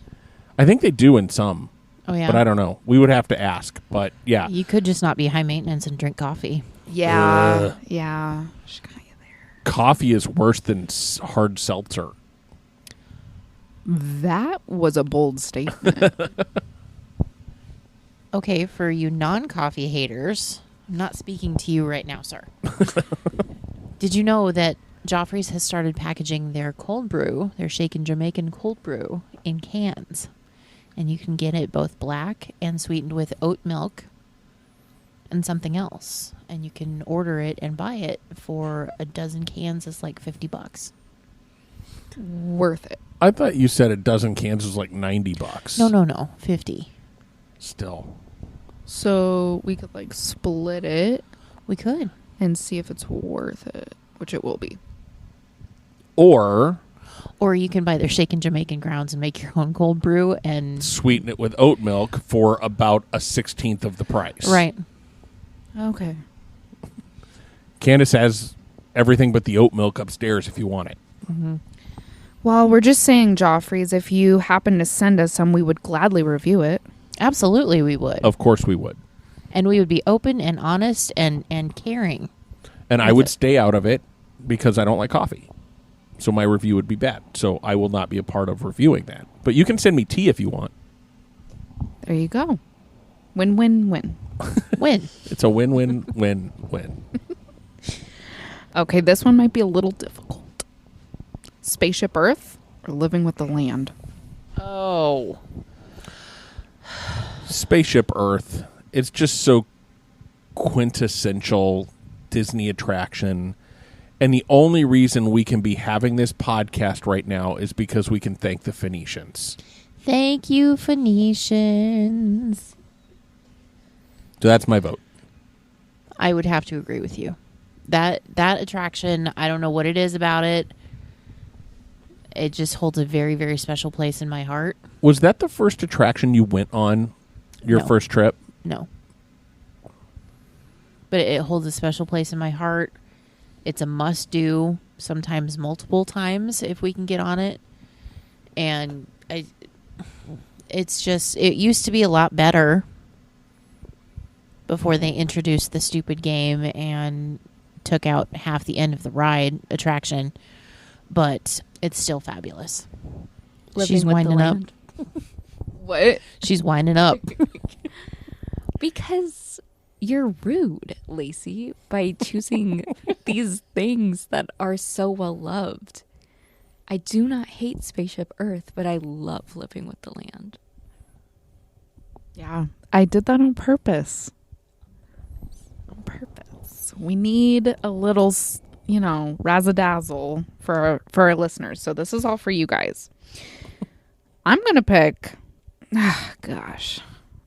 I think they do in some, Oh, yeah. but I don't know. We would have to ask, but yeah. You could just not be high maintenance and drink coffee. Yeah. Yeah. She got you there. Coffee is worse than hard seltzer. That was a bold statement. Okay, for you non-coffee haters, I'm not speaking to you right now, sir. Did you know that Joffrey's has started packaging their cold brew, their shaken Jamaican cold brew, in cans? And you can get it both black and sweetened with oat milk and something else. And you can order it and buy it for a dozen cans. It's like $50. Worth it. I thought you said a dozen cans was like $90. No, 50. Still. So we could like split it We could. and see if it's worth it, which it will be. Or Or you can buy their shaken Jamaican grounds and make your own cold brew and sweeten it with oat milk for about a 16th of the price. right. Okay. Candace has everything but the oat milk upstairs if you want it. Well, we're just saying, Joffrey's, if you happen to send us some, we would gladly review it. Absolutely we would. Of course we would. And we would be open and honest and caring. And I would stay out of it because I don't like coffee. So my review would be bad. So I will not be a part of reviewing that. But you can send me tea if you want. There you go. Win-win-win. Win. It's a win-win-win-win. Okay, this one might be a little difficult. Spaceship Earth or living with the land? Oh. Spaceship Earth. It's just so quintessential Disney attraction. And the only reason we can be having this podcast right now is because we can thank the Phoenicians. Thank you, Phoenicians. So that's my vote. I would have to agree with you. That attraction, I don't know what it is about it. It just holds a very, very special place in my heart. Was that the first attraction you went on your No. first trip? No. But it holds a special place in my heart. It's a must-do, sometimes multiple times if we can get on it. And it's just, it used to be a lot better before they introduced the stupid game and took out half the end of the ride attraction. But it's still fabulous. She's winding up. What? She's winding up. Because you're rude, Lacey, by choosing these things that are so well loved. I do not hate Spaceship Earth, but I love living with the land. Yeah, I did that on purpose. On purpose. We need a little, razzle-dazzle for our listeners. So this is all for you guys. I'm going to pick, gosh.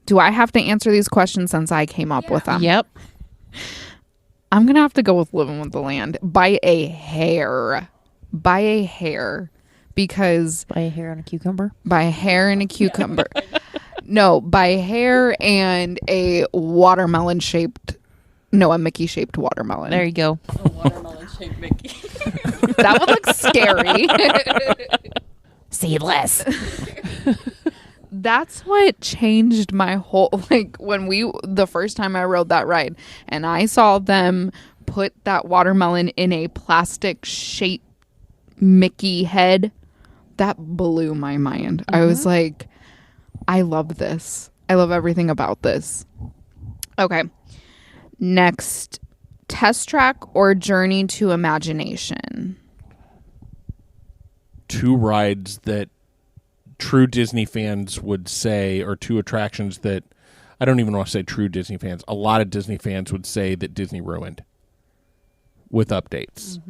Do I have to answer these questions since I came up with them? Yep. I'm going to have to go with living with the land by a hair. By a hair. Because By a hair on a cucumber. by a hair and a cucumber. No, by a hair and a Mickey shaped watermelon. There you go. A watermelon shaped Mickey. That would look scary. Seedless. That's what changed my whole, when the first time I rode that ride and I saw them put that watermelon in a plastic shaped Mickey head, that blew my mind. I was like, I love this. I love everything about this. Okay. Next, Test Track or Journey to Imagination? Two rides that true Disney fans would say, or two attractions that, I don't even want to say true Disney fans, a lot of Disney fans would say that Disney ruined with updates.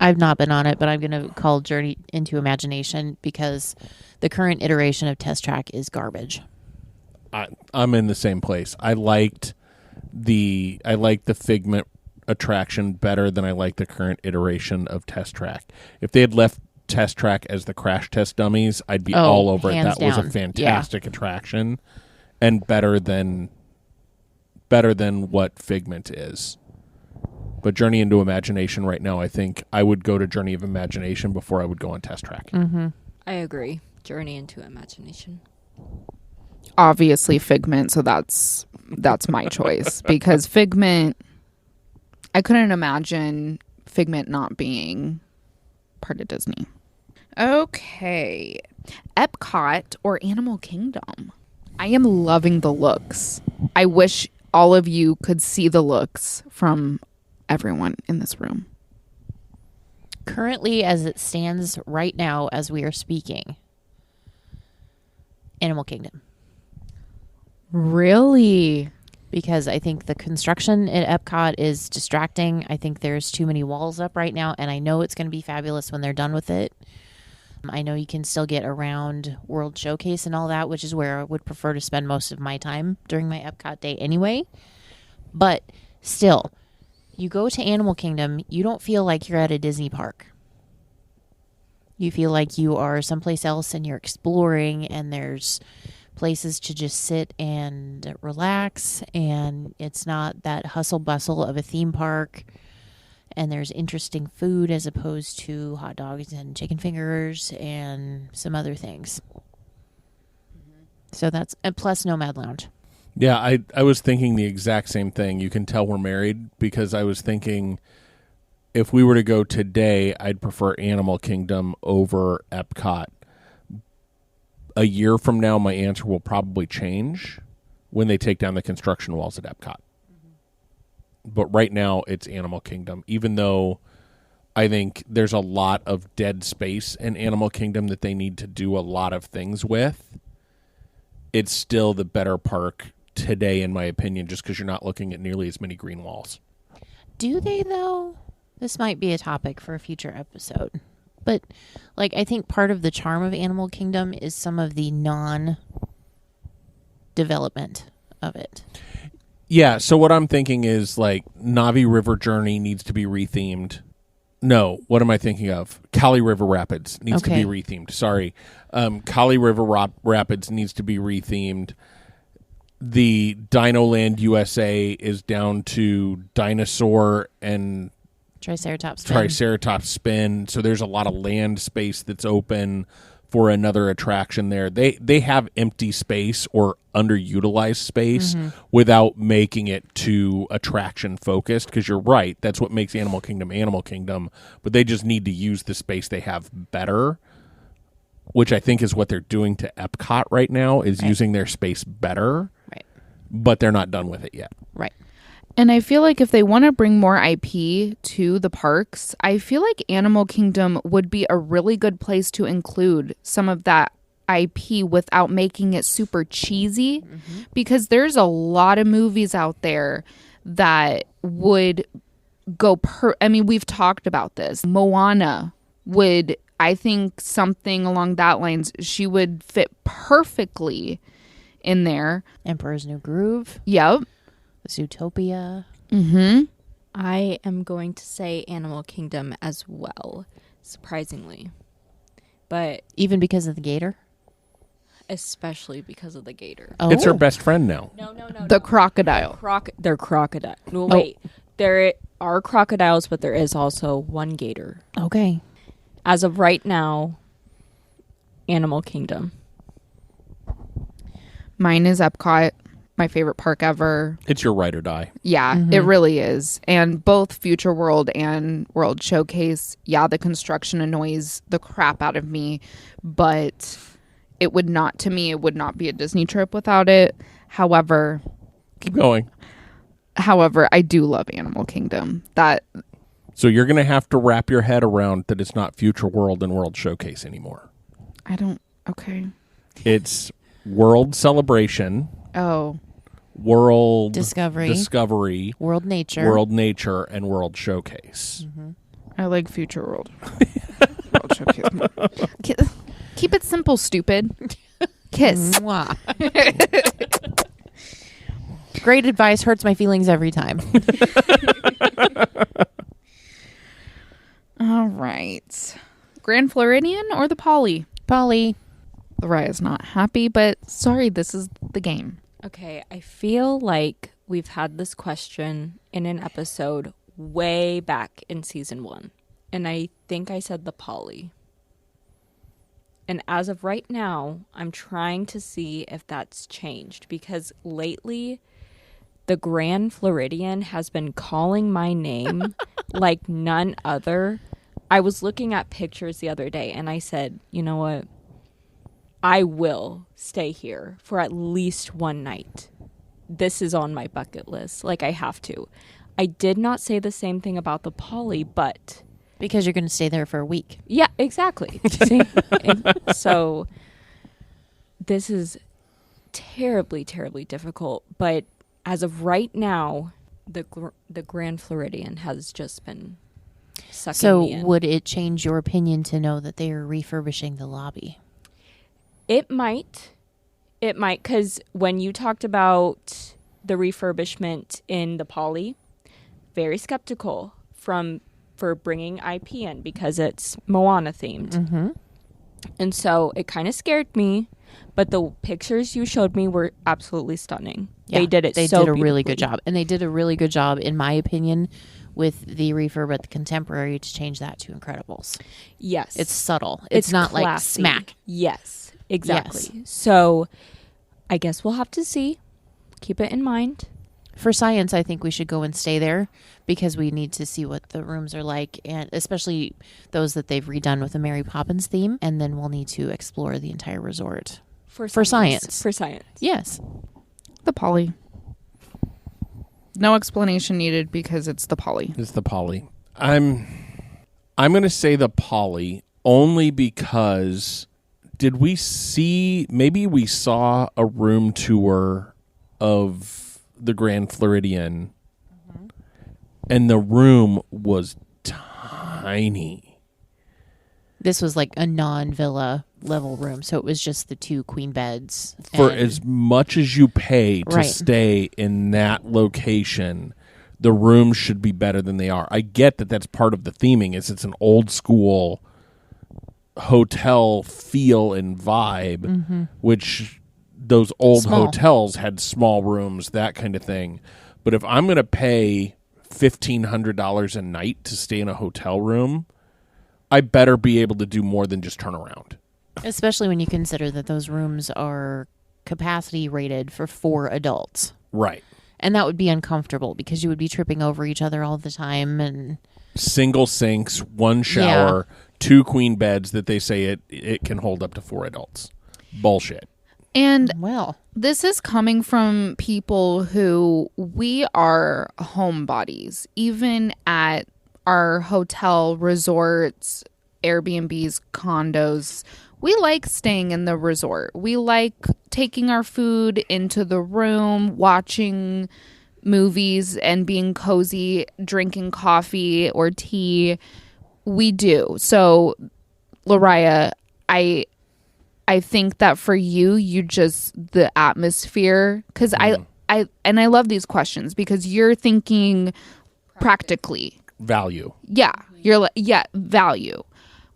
I've not been on it, but I'm going to call Journey into Imagination because the current iteration of Test Track is garbage. I'm in the same place. I liked the Figment attraction better than I like the current iteration of Test Track. If they had left Test Track as the crash test dummies, I'd be all over it. hands That was a down. fantastic attraction and better than what Figment is. But Journey into Imagination right now, I think I would go to Journey of Imagination before I would go on Test Track. Mm-hmm. I agree. Journey into Imagination. Obviously Figment, so that's my choice because Figment, I couldn't imagine Figment not being part of Disney. Okay. Epcot or Animal Kingdom? I am loving the looks. I wish all of you could see the looks from everyone in this room. Currently, as it stands right now, as we are speaking, Animal Kingdom. Really? Because I think the construction at Epcot is distracting. I think there's too many walls up right now, and I know it's going to be fabulous when they're done with it. I know you can still get around World Showcase and all that, which is where I would prefer to spend most of my time during my Epcot day anyway. But still, you go to Animal Kingdom, you don't feel like you're at a Disney park. You feel like you are someplace else and you're exploring, and there's places to just sit and relax, and it's not that hustle bustle of a theme park, and there's interesting food as opposed to hot dogs and chicken fingers and some other things. So that's, and plus Nomad Lounge. Yeah, I was thinking the exact same thing. You can tell we're married because I was thinking if we were to go today, I'd prefer Animal Kingdom over Epcot. A year from now, my answer will probably change when they take down the construction walls at Epcot. But right now, it's Animal Kingdom, even though I think there's a lot of dead space in Animal Kingdom that they need to do a lot of things with. It's still the better park today, in my opinion, just because you're not looking at nearly as many green walls. Do they, though? This might be a topic for a future episode. But, like, I think part of the charm of Animal Kingdom is some of the non-development of it. Yeah, so what I'm thinking is, like, Navi River Journey needs to be rethemed. No, what am I thinking of? Kali River Rapids needs to be rethemed. Sorry. Kali River Rapids needs to be rethemed. The Dino Land USA is down to dinosaur and Triceratops spin. So there's a lot of land space that's open for another attraction there. They have empty space or underutilized space without making it too attraction focused, because you're right, that's what makes Animal Kingdom, but they just need to use the space they have better, which I think is what they're doing to Epcot right now, is using their space better. Right. But they're not done with it yet. Right. And I feel like if they want to bring more IP to the parks, I feel like Animal Kingdom would be a really good place to include some of that IP without making it super cheesy, because there's a lot of movies out there that would go I mean, we've talked about this. Moana would, I think something along that lines, she would fit perfectly in there. Emperor's New Groove. Yep. Zootopia. I am going to say Animal Kingdom as well, surprisingly. But Even because of the gator? especially because of the gator. Oh. It's her best friend now. No. The crocodile. They're crocodile. No, wait. There are crocodiles, but there is also one gator. Okay. As of right now, Animal Kingdom. Mine is Epcot, my favorite park ever. It's your ride or die. Yeah, it really is. And both Future World and World Showcase, yeah, the construction annoys the crap out of me, but it would not be a Disney trip without it. However, Keep going. I do love Animal Kingdom. So you're going to have to wrap your head around that it's not Future World and World Showcase anymore. Okay. It's World Celebration, Oh, World Discovery, World Nature, and World Showcase. I like Future World. World Showcase. Keep it simple, stupid. Kiss. Mwah. great advice, hurts my feelings every time. All right. Grand Floridian or the Poly? Polly. Lariah's not happy, but sorry, this is the game. Okay, I feel like we've had this question in an episode way back in season 1. And I think I said the Poly. And as of right now, I'm trying to see if that's changed. Because lately, the Grand Floridian has been calling my name like none other. I was looking at pictures the other day and I said, you know what? I will stay here for at least one night. This is on my bucket list. Like, I have to. I did not say the same thing about the Poly, but... Because you're going to stay there for a week. Yeah, exactly. See? So, this is terribly, terribly difficult. But as of right now, the Grand Floridian has just been sucking me in. So would it change your opinion to know that they are refurbishing the lobby? It might, because when you talked about the refurbishment in the Poly, very skeptical for bringing IP in because it's Moana themed. Mm-hmm. And so it kind of scared me, but the pictures you showed me were absolutely stunning. Yeah, they did it They so did a really good beautifully. job. And they did a really good job, in my opinion, with the refurb at the Contemporary to change that to Incredibles. Yes. It's subtle. It's not like classy. smack. Yes, exactly. Yes. So I guess we'll have to see. Keep it in mind. For science, I think we should go and stay there because we need to see what the rooms are like, and especially those that they've redone with the Mary Poppins theme. And then we'll need to explore the entire resort. For science. For science. Yes. The Poly. No explanation needed because it's the Poly. It's the Poly. I'm going to say the Poly only because maybe we saw a room tour of the Grand Floridian, and the room was tiny. This was like a non-villa level room, so it was just the 2 queen beds. For and- as much as you pay to Right. stay in that location, the rooms should be better than they are. I get that that's part of the theming. It's an old school hotel feel and vibe, which those old Small. hotels had small rooms, that kind of thing. But if I'm going to pay $1,500 a night to stay in a hotel room, I better be able to do more than just turn around. Especially when you consider that those rooms are capacity rated for 4 adults. Right. And that would be uncomfortable because you would be tripping over each other all the time. And Single sinks, 1 shower, 2 queen beds that they say it can hold up to 4 adults. Bullshit. And well, this is coming from people who we are homebodies, even at our hotel resorts, Airbnbs, condos. We like staying in the resort. We like taking our food into the room, watching movies and being cozy, drinking coffee or tea. We do. So, Lariah, I think that for you just the atmosphere, because I love these questions because you're thinking practically. Value. Yeah, you're like, yeah, value.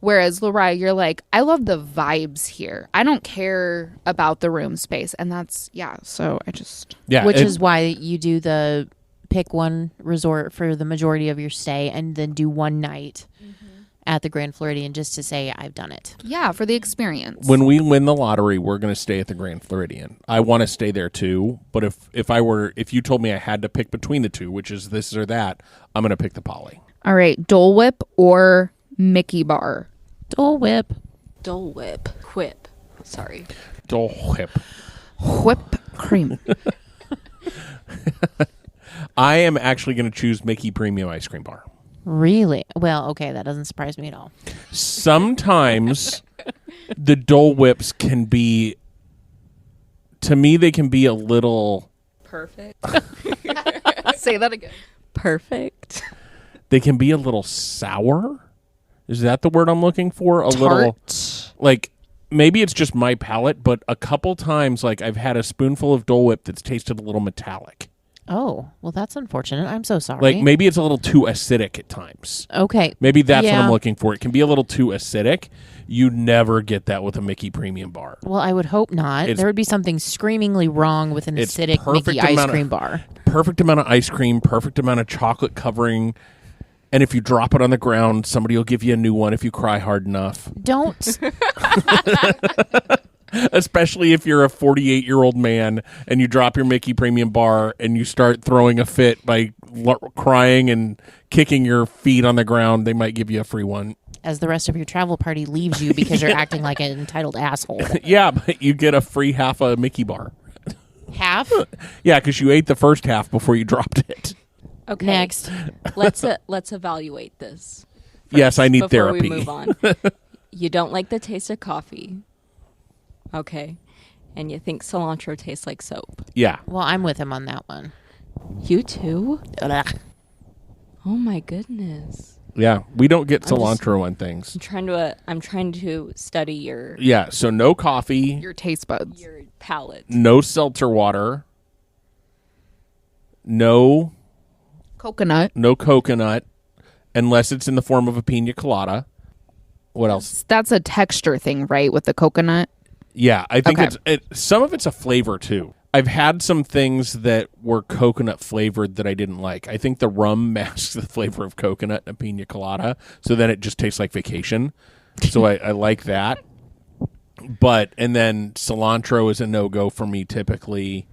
Whereas Lariah, you're like, I love the vibes here. I don't care about the room space, and that's So I just which is why you do the pick one resort for the majority of your stay, and then do one night at the Grand Floridian just to say I've done it. for the experience. When we win the lottery, we're going to stay at the Grand Floridian. I want to stay there too, but if you told me I had to pick between the two, which is this or that, I'm going to pick the Poly. All right, Dole Whip or Mickey Bar. Dole Whip. Dole Whip. Whip. Sorry. Dole Whip. Whip cream. I am actually going to choose Mickey Premium Ice Cream Bar. Really? Well, okay, that doesn't surprise me at all. Sometimes the Dole Whips can be, to me, they can be a little, Perfect. Say that again. Perfect. they can be a little sour. Is that the word I'm looking for? A little, Tart. like, maybe it's just my palate, but a couple times, like, I've had a spoonful of Dole Whip that's tasted a little metallic. Oh, well, that's unfortunate. I'm so sorry. Like maybe it's a little too acidic at times. Okay. Maybe that's what Yeah. I'm looking for. It can be a little too acidic. You never get that with a Mickey Premium bar. Well, I would hope not. It's- There would be something screamingly wrong with an It's acidic perfect Mickey ice amount of- cream bar. Perfect amount of ice cream, perfect amount of chocolate covering. And if you drop it on the ground, somebody will give you a new one if you cry hard enough. Don't. Especially if you're a 48-year-old man and you drop your Mickey Premium bar and you start throwing a fit by crying and kicking your feet on the ground, they might give you a free one. As the rest of your travel party leaves you because you're acting like an entitled asshole. Yeah, but you get a free half a Mickey bar. Half? Yeah, because you ate the first half before you dropped it. Okay. Next. Let's evaluate this. Yes, I need before therapy. we move on. You don't like the taste of coffee. Okay. And you think cilantro tastes like soap. Yeah. Well, I'm with him on that one. You too? Ugh. Oh my goodness. Yeah, we don't get I'm just- cilantro on things. I'm trying to study your Yeah, so no coffee, Your taste buds. your palate. no seltzer water, no Coconut. coconut, unless it's in the form of a pina colada. What else? That's a texture thing, right? With the coconut. Yeah, I think Okay. some of it's a flavor too. I've had some things that were coconut flavored that I didn't like. I think the rum masks the flavor of coconut in a pina colada, so then it just tastes like vacation. So I like that. And then cilantro is a no-go for me typically.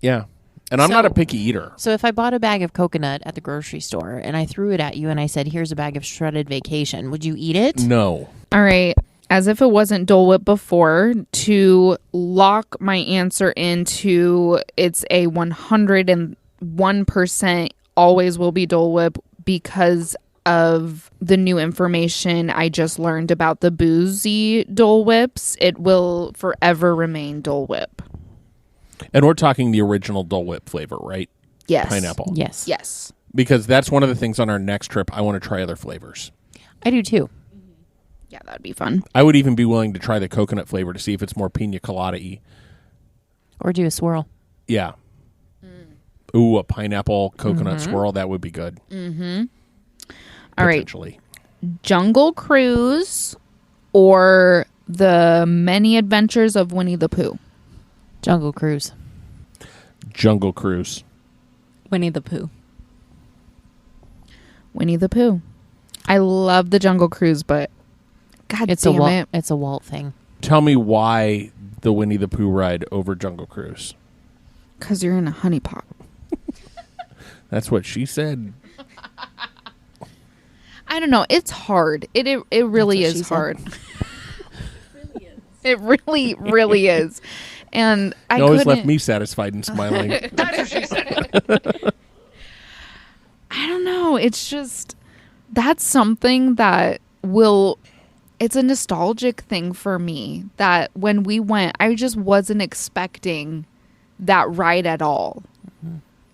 Yeah. And I'm not a picky eater. So if I bought a bag of coconut at the grocery store and I threw it at you and I said, here's a bag of shredded vacation, would you eat it? No. All right. As if it wasn't Dole Whip before, to lock my answer into it's a 101% always will be Dole Whip because of the new information I just learned about the boozy Dole Whips. It will forever remain Dole Whip. And we're talking the original Dole Whip flavor, right? Yes. Pineapple. Yes. Yes. Because that's one of the things on our next trip. I want to try other flavors. I do too. Yeah, that'd be fun. I would even be willing to try the coconut flavor to see if it's more pina colada-y. Or do a swirl. Yeah. Ooh, a pineapple coconut swirl. That would be good. All right. Potentially. Jungle Cruise or the Many Adventures of Winnie the Pooh? Jungle Cruise. Jungle Cruise. Winnie the Pooh. Winnie the Pooh. I love the Jungle Cruise, but God It's damn it. It's a Walt thing. Tell me why the Winnie the Pooh ride over Jungle Cruise. Because you're in a honey pot. That's what she said. I don't know. It's hard. It really That's what she is said. hard. It really, really is. And I You always couldn't. left me satisfied and smiling. I don't know. It's just that's something that will. It's a nostalgic thing for me that when we went, I just wasn't expecting that ride at all.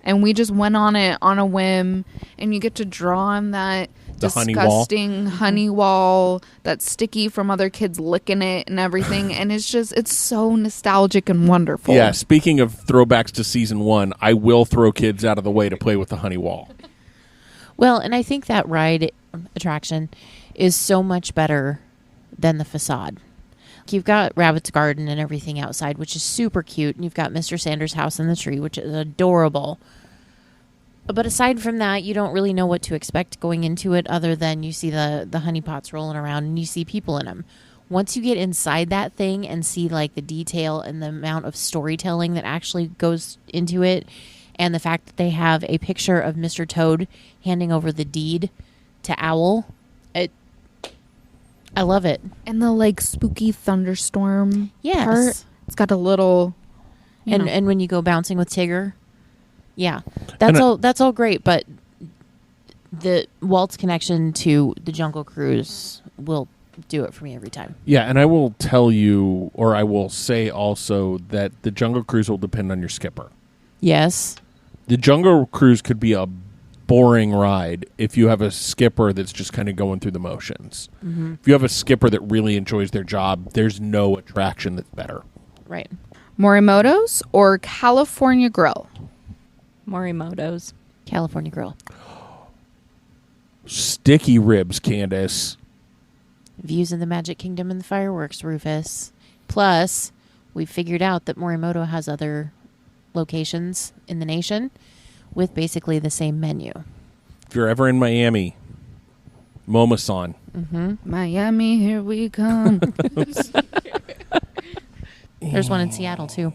And we just went on it on a whim, and you get to draw on that The honey wall. disgusting honey wall that's sticky from other kids licking it and everything. And it's so nostalgic and wonderful. Yeah, speaking of throwbacks to season 1, I will throw kids out of the way to play with the honey wall. Well, and I think that ride attraction is so much better than the facade. You've got Rabbit's Garden and everything outside, which is super cute. And you've got Mr. Sanders' house in the tree, which is adorable. But aside from that, you don't really know what to expect going into it other than you see the honey pots rolling around and you see people in them. Once you get inside that thing and see like the detail and the amount of storytelling that actually goes into it, and the fact that they have a picture of Mr. Toad handing over the deed to Owl, I love it. And the like spooky thunderstorm Yes. part. It's got a little And when you go bouncing with Tigger, yeah, And that's all great. But the Walt's connection to the Jungle Cruise will do it for me every time. Yeah, and I will tell you, or I will say also, that the Jungle Cruise will depend on your skipper. Yes. The Jungle Cruise could be a boring ride if you have a skipper that's just kind of going through the motions. Mm-hmm. If you have a skipper that really enjoys their job, there's no attraction that's better. Right. Morimoto's or California Grill. Morimoto's. California Grill. Sticky ribs, Candace. Views of the Magic Kingdom and the fireworks, Rufus. Plus, we figured out that Morimoto has other locations in the nation with basically the same menu. If you're ever in Miami, Momasan. Miami, here we come. There's one in Seattle, too.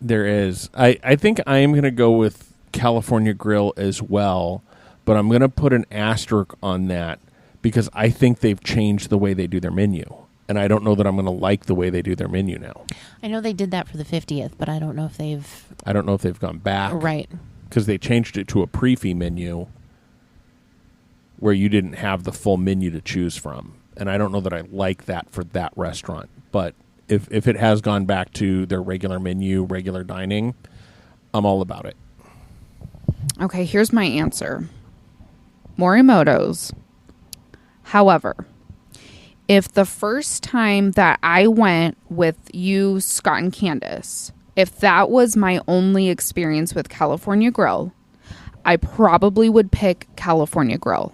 There is. I think I am going to go with California Grill as well, but I'm going to put an asterisk on that because I think they've changed the way they do their menu. And I don't know that I'm going to like the way they do their menu now. I know they did that for the 50th, but I don't know if they've gone back. Right. Because they changed it to a pre-fee menu where you didn't have the full menu to choose from. And I don't know that I like that for that restaurant. But if it has gone back to their regular menu, regular dining, I'm all about it. Okay, here's my answer. Morimoto's. However, if the first time that I went with you, Scott, and Candace, if that was my only experience with California Grill, I probably would pick California Grill.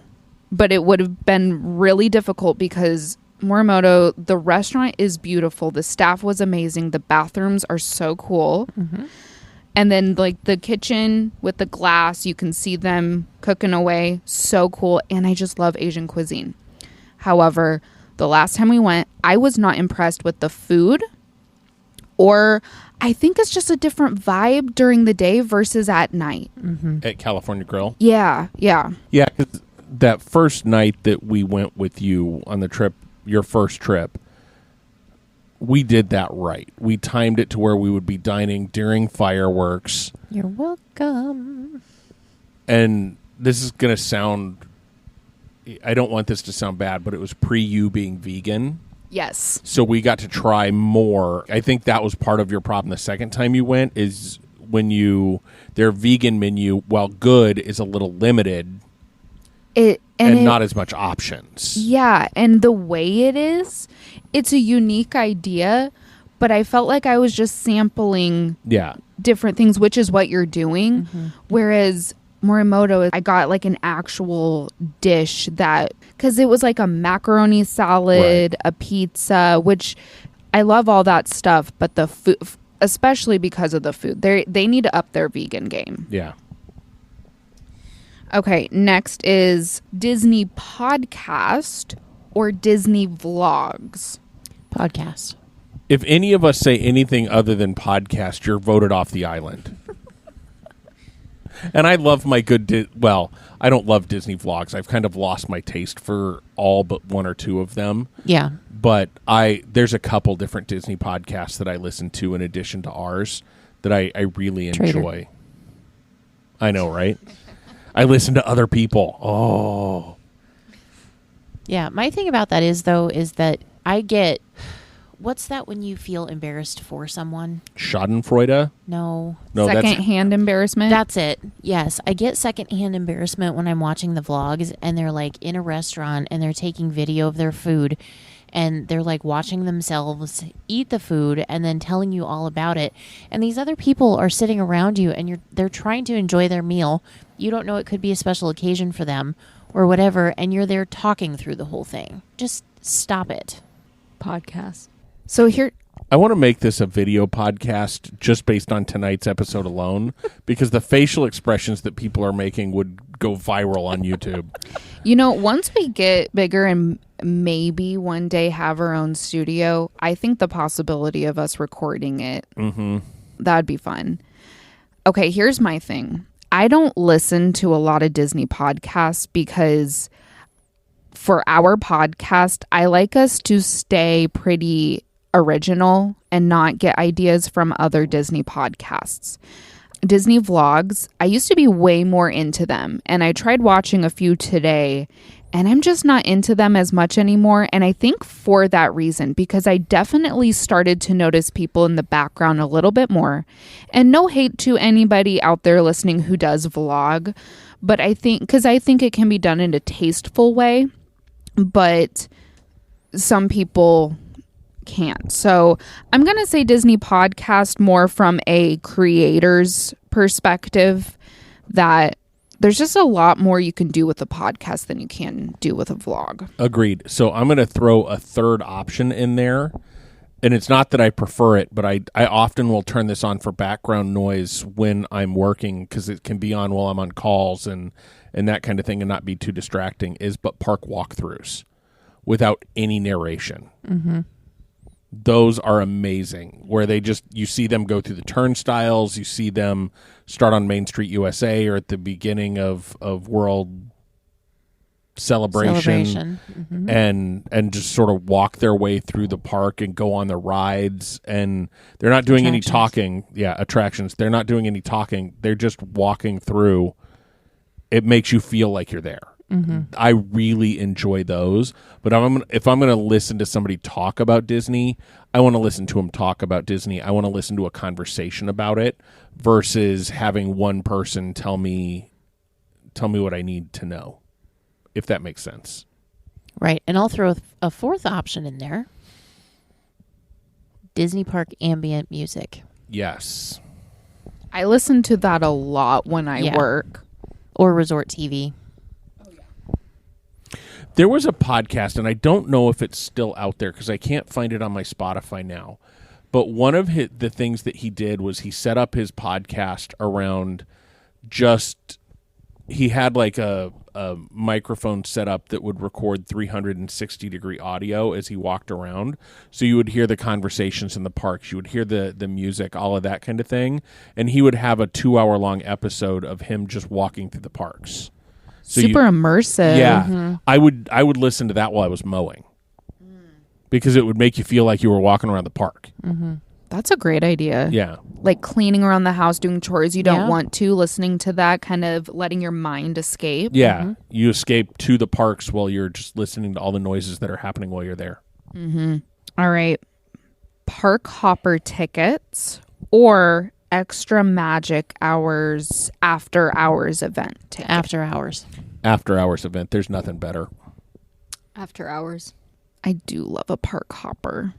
But it would have been really difficult because Morimoto, the restaurant is beautiful. The staff was amazing. The bathrooms are so cool. Mm-hmm. And then like the kitchen with the glass, you can see them cooking away. So cool. And I just love Asian cuisine. However, the last time we went, I was not impressed with the food, or I think it's just a different vibe during the day versus at night. Mm-hmm. At California Grill? Yeah. Yeah, because that first night that we went with you on the trip, your first trip, we did that right. We timed it to where we would be dining during fireworks. You're welcome. And this is going to sound... I don't want this to sound bad, but it was pre-you being vegan. Yes. So we got to try more. I think that was part of your problem the second time you went, is when their vegan menu, while good, is a little limited and not as much options. Yeah, and the way it is, it's a unique idea, but I felt like I was just sampling different things, which is what you're doing. Mm-hmm. Whereas Morimoto, I got like an actual dish because it was like a macaroni salad, a pizza, which I love all that stuff, but the food, especially because of the food, they need to up their vegan game. Yeah. Okay, next is Disney podcast or Disney vlogs? Podcast. If any of us say anything other than podcast, you're voted off the island. And I love my I don't love Disney vlogs. I've kind of lost my taste for all but one or two of them. Yeah. But there's a couple different Disney podcasts that I listen to in addition to ours that I really enjoy. I know, right? I listen to other people. Oh. Yeah, my thing about that is that I get... What's that when you feel embarrassed for someone? Schadenfreude? No, secondhand embarrassment? That's it. Yes, I get secondhand embarrassment when I'm watching the vlogs and they're like in a restaurant and they're taking video of their food and they're like watching themselves eat the food and then telling you all about it. And these other people are sitting around you and they're trying to enjoy their meal. You don't know, it could be a special occasion for them or whatever, and you're there talking through the whole thing. Just stop it. Podcast. So here, I want to make this a video podcast just based on tonight's episode alone, because the facial expressions that people are making would go viral on YouTube. You know, once we get bigger and maybe one day have our own studio, I think the possibility of us recording it, that'd be fun. Okay, here's my thing. I don't listen to a lot of Disney podcasts because for our podcast, I like us to stay pretty original and not get ideas from other Disney podcasts. Disney vlogs, I used to be way more into them, and I tried watching a few today, and I'm just not into them as much anymore. And I think for that reason, because I definitely started to notice people in the background a little bit more. And no hate to anybody out there listening who does vlog, but I think it can be done in a tasteful way, but some people can't. So I'm going to say Disney podcast more from a creator's perspective that there's just a lot more you can do with a podcast than you can do with a vlog. Agreed. So I'm going to throw a third option in there. And it's not that I prefer it, but I often will turn this on for background noise when I'm working because it can be on while I'm on calls and that kind of thing and not be too distracting, but park walkthroughs without any narration. Mm-hmm. Those are amazing, where you see them go through the turnstiles, you see them start on Main Street USA or at the beginning of World Celebration. Mm-hmm. and just sort of walk their way through the park and go on the rides, and they're not doing any talking. Attractions. They're not doing any talking. They're just walking through. It makes you feel like you're there. Mm-hmm. I really enjoy those, but if I'm going to listen to somebody talk about Disney, I want to listen to them talk about Disney. I want to listen to a conversation about it versus having one person tell me what I need to know, if that makes sense. Right. And I'll throw a fourth option in there. Disney Park ambient music. Yes. I listen to that a lot when I work. Or resort TV. There was a podcast, and I don't know if it's still out there because I can't find it on my Spotify now. But one of the things that he did was he set up his podcast around he had like a microphone set up that would record 360-degree audio as he walked around. So you would hear the conversations in the parks. You would hear the music, all of that kind of thing. And he would have a 2-hour-long episode of him just walking through the parks. So Super immersive. Yeah. Mm-hmm. I would listen to that while I was mowing because it would make you feel like you were walking around the park. Mm-hmm. That's a great idea. Yeah. Like cleaning around the house, doing chores you don't Yeah. want to, listening to that, kind of letting your mind escape. Yeah. Mm-hmm. You escape to the parks while you're just listening to all the noises that are happening while you're there. Mm-hmm. All right. Park hopper tickets or extra magic hours after hours event ticket. After hours. After hours event. There's nothing better. After hours. I do love a park hopper.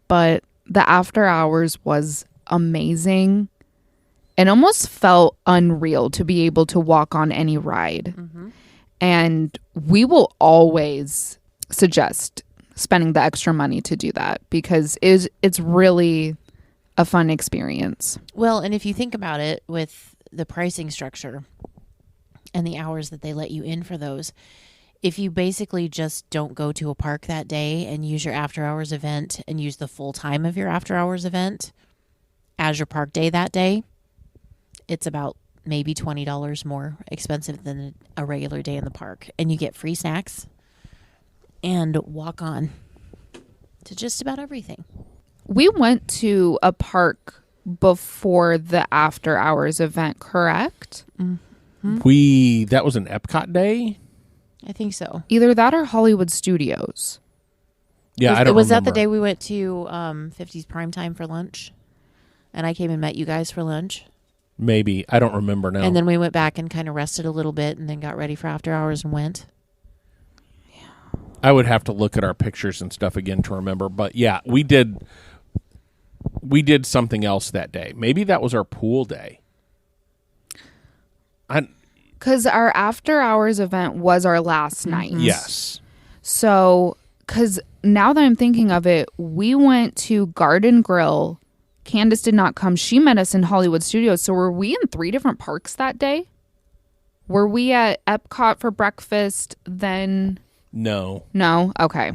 But the after hours was amazing. It almost felt unreal to be able to walk on any ride. Mm-hmm. And we will always suggest spending the extra money to do that because it's really a fun experience. Well, and if you think about it with the pricing structure and the hours that they let you in for those, if you basically just don't go to a park that day and use your after hours event and use the full time of your after hours event as your park day that day, it's about maybe $20 more expensive than a regular day in the park. And you get free snacks and walk on to just about everything. We went to a park before the after hours event, correct? That was an Epcot day? I think so. Either that or Hollywood Studios. Yeah, I don't Was remember. that the day we went to 50s Primetime for lunch? And I came and met you guys for lunch. Maybe. I don't remember now. And then we went back and kind of rested a little bit and then got ready for after hours and went. I would have to look at our pictures and stuff again to remember. But yeah, we did something else that day. Maybe that was our pool day. Because our after hours event was our last night. Yes. So, because now that I'm thinking of it, we went to Garden Grill. Candace did not come. She met us in Hollywood Studios. So were we in 3 different parks that day? Were we at Epcot for breakfast then? No. No? Okay.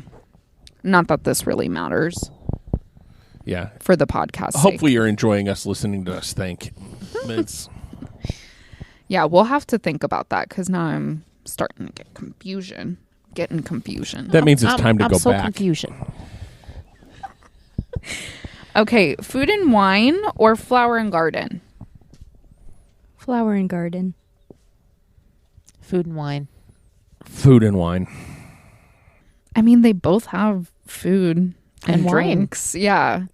Not that this really matters Yeah. for the podcast. Hopefully you're enjoying us listening to us think. It's Yeah, we'll have to think about that because now I'm starting to get getting confusion. that means it's time to I'm go so back. confusion. Okay, food and wine or flower and garden? Flower and garden. Food and wine. Food and wine. I mean, they both have food and wine. drinks. Yeah.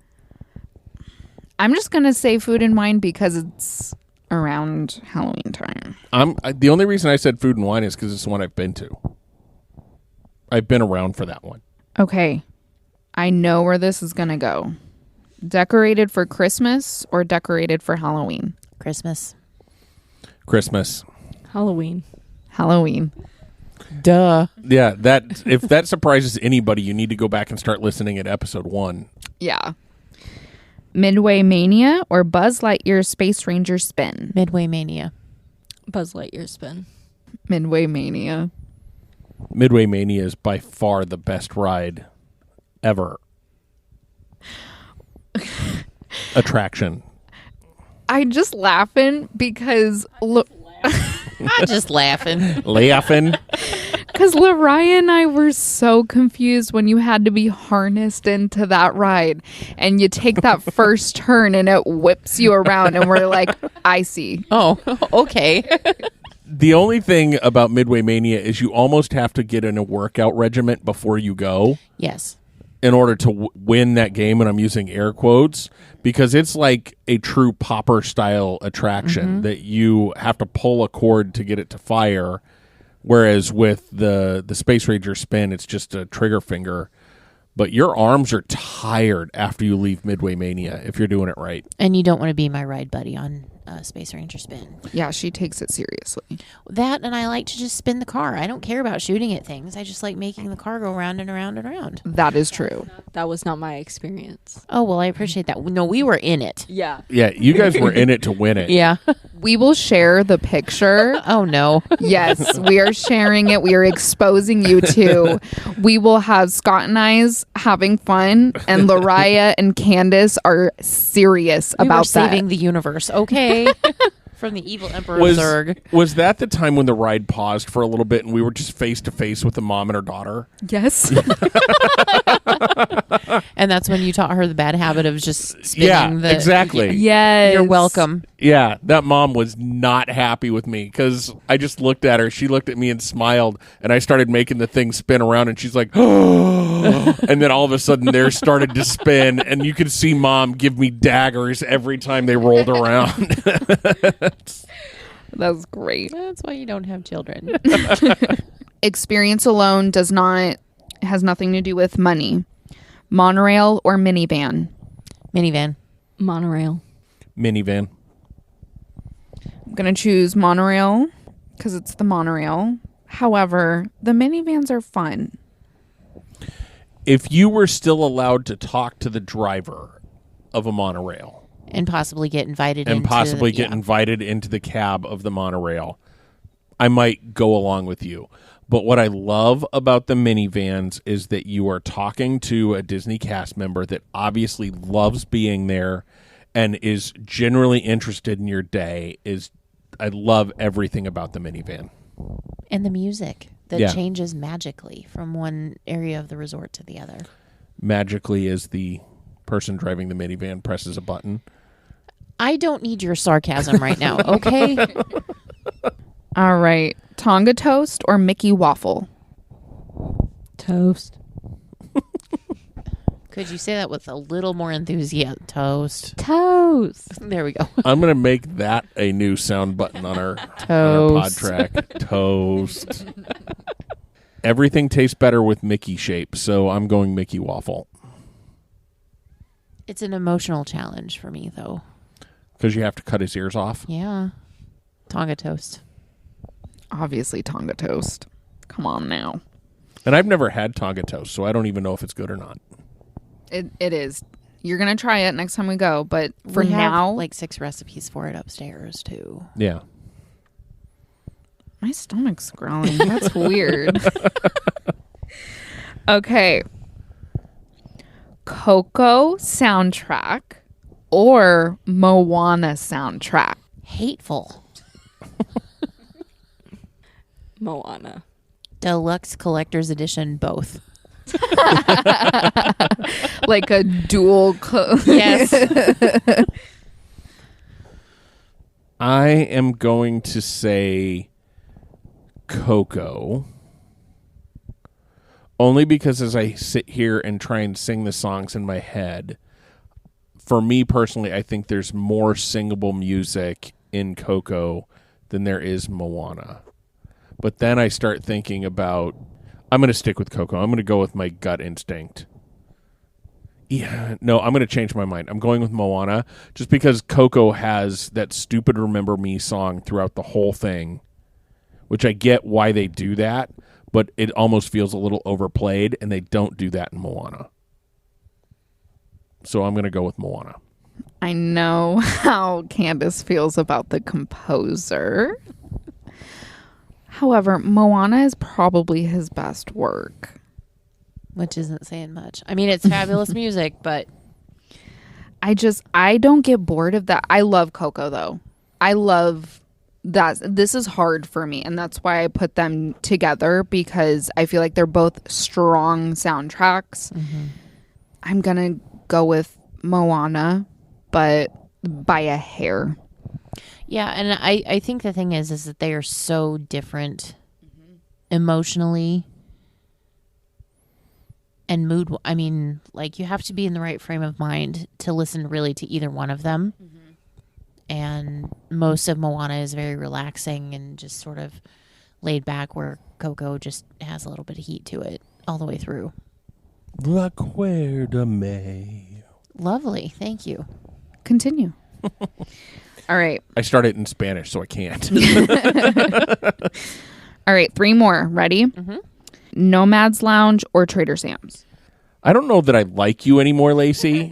I'm just going to say food and wine because it's around Halloween time. The only reason I said food and wine is because it's the one I've been to. I've been around for that one. Okay. I know where this is going to go. Decorated for Christmas or decorated for Halloween? Christmas. Christmas. Halloween. Halloween. Duh. Yeah, that if that surprises anybody, you need to go back and start listening at episode 1. Yeah. Midway Mania or Buzz Lightyear Space Ranger Spin? Midway Mania. Buzz Lightyear spin. Midway Mania. Midway Mania is by far the best ride ever. Attraction. I just laughing because I'm just laughing. Laughing. Because Lariah and I were so confused when you had to be harnessed into that ride and you take that first turn and it whips you around and we're like, I see. Oh, okay. The only thing about Midway Mania is you almost have to get in a workout regiment before you go Yes. in order to win that game, and I'm using air quotes, because it's like a true popper style attraction that you have to pull a cord to get it to fire. Whereas with the Space Ranger spin, it's just a trigger finger. But your arms are tired after you leave Midway Mania if you're doing it right. And you don't want to be my ride buddy on Space Ranger Spin. Yeah, she takes it seriously. That, and I like to just spin the car. I don't care about shooting at things. I just like making the car go round and around and around. That is true. That was not my experience. Oh, well, I appreciate that. No, we were in it. Yeah. Yeah, you guys were in it to win it. Yeah. We will share the picture. Oh, no. Yes, we are sharing it. We are exposing you to. We will have Scott and I's having fun, and Lariah and Candace are serious We were about saving that. the universe. Okay. From the evil Emperor Zurg. Was that the time when the ride paused for a little bit and we were just face to face with the mom and her daughter? Yes. And that's when you taught her the bad habit of just spinning the... exactly. Yes. You're welcome. Yeah, that mom was not happy with me because I just looked at her. She looked at me and smiled, and I started making the thing spin around, and she's like, oh. And then all of a sudden, theirs started to spin, and you could see Mom give me daggers every time they rolled around. That was great. That's why you don't have children. Experience alone has nothing to do with money. Monorail or minivan? Minivan. Monorail. Minivan. I'm going to choose monorail because it's the monorail. However, the minivans are fun. If you were still allowed to talk to the driver of a monorail And possibly get invited and into... possibly get yeah. invited into the cab of the monorail, I might go along with you. But what I love about the minivans is that you are talking to a Disney cast member that obviously loves being there and is generally interested in your day. I love everything about the minivan. And the music that Yeah. changes magically from one area of the resort to the other. Magically, as the person driving the minivan presses a button. I don't need your sarcasm right now, okay? All right. Tonga toast or Mickey waffle? Toast. Could you say that with a little more enthusiasm? Toast. Toast. There we go. I'm going to make that a new sound button on our pod Toast. track. Toast. Everything tastes better with Mickey shape, so I'm going Mickey waffle. It's an emotional challenge for me, though. Because you have to cut his ears off. Yeah. Tonga toast. Obviously, Tonga toast. Come on now. And I've never had Tonga toast, so I don't even know if it's good or not. It is. You're going to try it next time we go, but for We have, now, like 6 recipes for it upstairs, too. Yeah. my stomach's growling. That's weird. Okay. Coco soundtrack or Moana soundtrack? Hateful. Moana. Deluxe Collector's Edition, both. Like a dual. Yes. I am going to say Coco. Only because as I sit here and try and sing the songs in my head, for me personally, I think there's more singable music in Coco than there is Moana. But then I start thinking about, I'm going to stick with Coco. I'm going to go with my gut instinct. Yeah, no, I'm going to change my mind. I'm going with Moana just because Coco has that stupid Remember Me song throughout the whole thing, which I get why they do that, but it almost feels a little overplayed, and they don't do that in Moana. So I'm going to go with Moana. I know how Candace feels about the composer. However, Moana is probably his best work. Which isn't saying much. I mean, it's fabulous music, but I don't get bored of that. I love Coco though. I love that. This is hard for me, and that's why I put them together, because I feel like they're both strong soundtracks. I'm gonna go with Moana, but by a hair. yeah, and I think the thing is that they are so different emotionally and mood. I mean, like, you have to be in the right frame of mind to listen really to either one of them. And most of Moana is very relaxing and just sort of laid back, where Coco just has a little bit of heat to it all the way through. La Cuer de May. Lovely. Thank you. Continue. All right. I started in Spanish, so I can't. All right. 3 more. Ready? Nomad's Lounge or Trader Sam's? I don't know that I like you anymore, Lacey.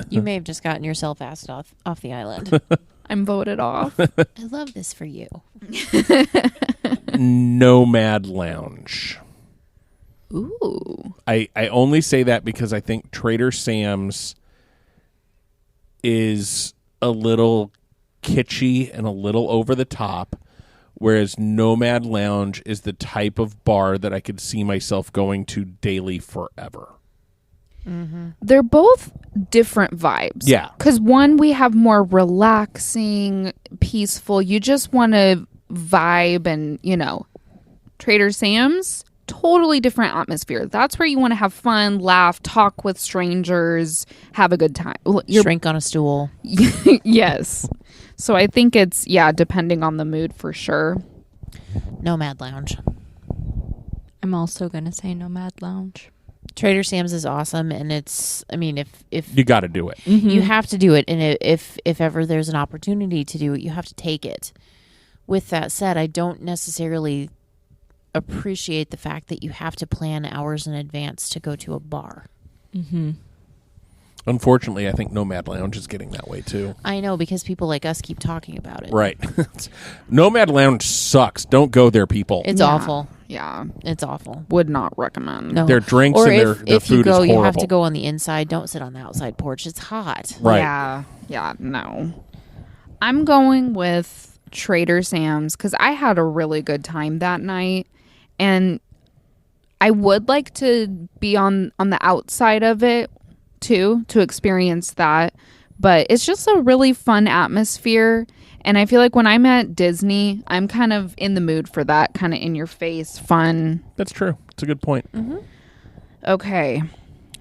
You may have just gotten yourself asked off the island. I'm voted off. I love this for you. Nomad Lounge. Ooh. I only say that because I think Trader Sam's is a little kitschy and a little over the top, whereas Nomad Lounge is the type of bar that I could see myself going to daily forever. They're both different vibes. Yeah. Because one, we have more relaxing, peaceful. You just want to vibe and, Trader Sam's, totally different atmosphere. That's where you want to have fun, laugh, talk with strangers, have a good time. Shrink on a stool. Yes. So I think it's, depending on the mood for sure. Nomad Lounge. I'm also going to say Nomad Lounge. Trader Sam's is awesome, and it's, I mean, if You got to do it. you have to do it, and if ever there's an opportunity to do it, you have to take it. With that said, I don't necessarily appreciate the fact that you have to plan hours in advance to go to a bar. Unfortunately, I think Nomad Lounge is getting that way too. I know, because people like us keep talking about it. Right. Nomad Lounge sucks. Don't go there, people. It's Yeah. awful. Yeah. It's awful. Would not recommend. No. Their drinks or and if, their if food you go, is you horrible. have to go on the inside. Don't sit on the outside porch. It's hot. Right. Yeah, no. I'm going with Trader Sam's because I had a really good time that night, and I would like to be on the outside of it too, to experience that. But it's just a really fun atmosphere, and I feel like when I'm at Disney, I'm kind of in the mood for that kind of in your face fun. That's true. It's a good point. Okay,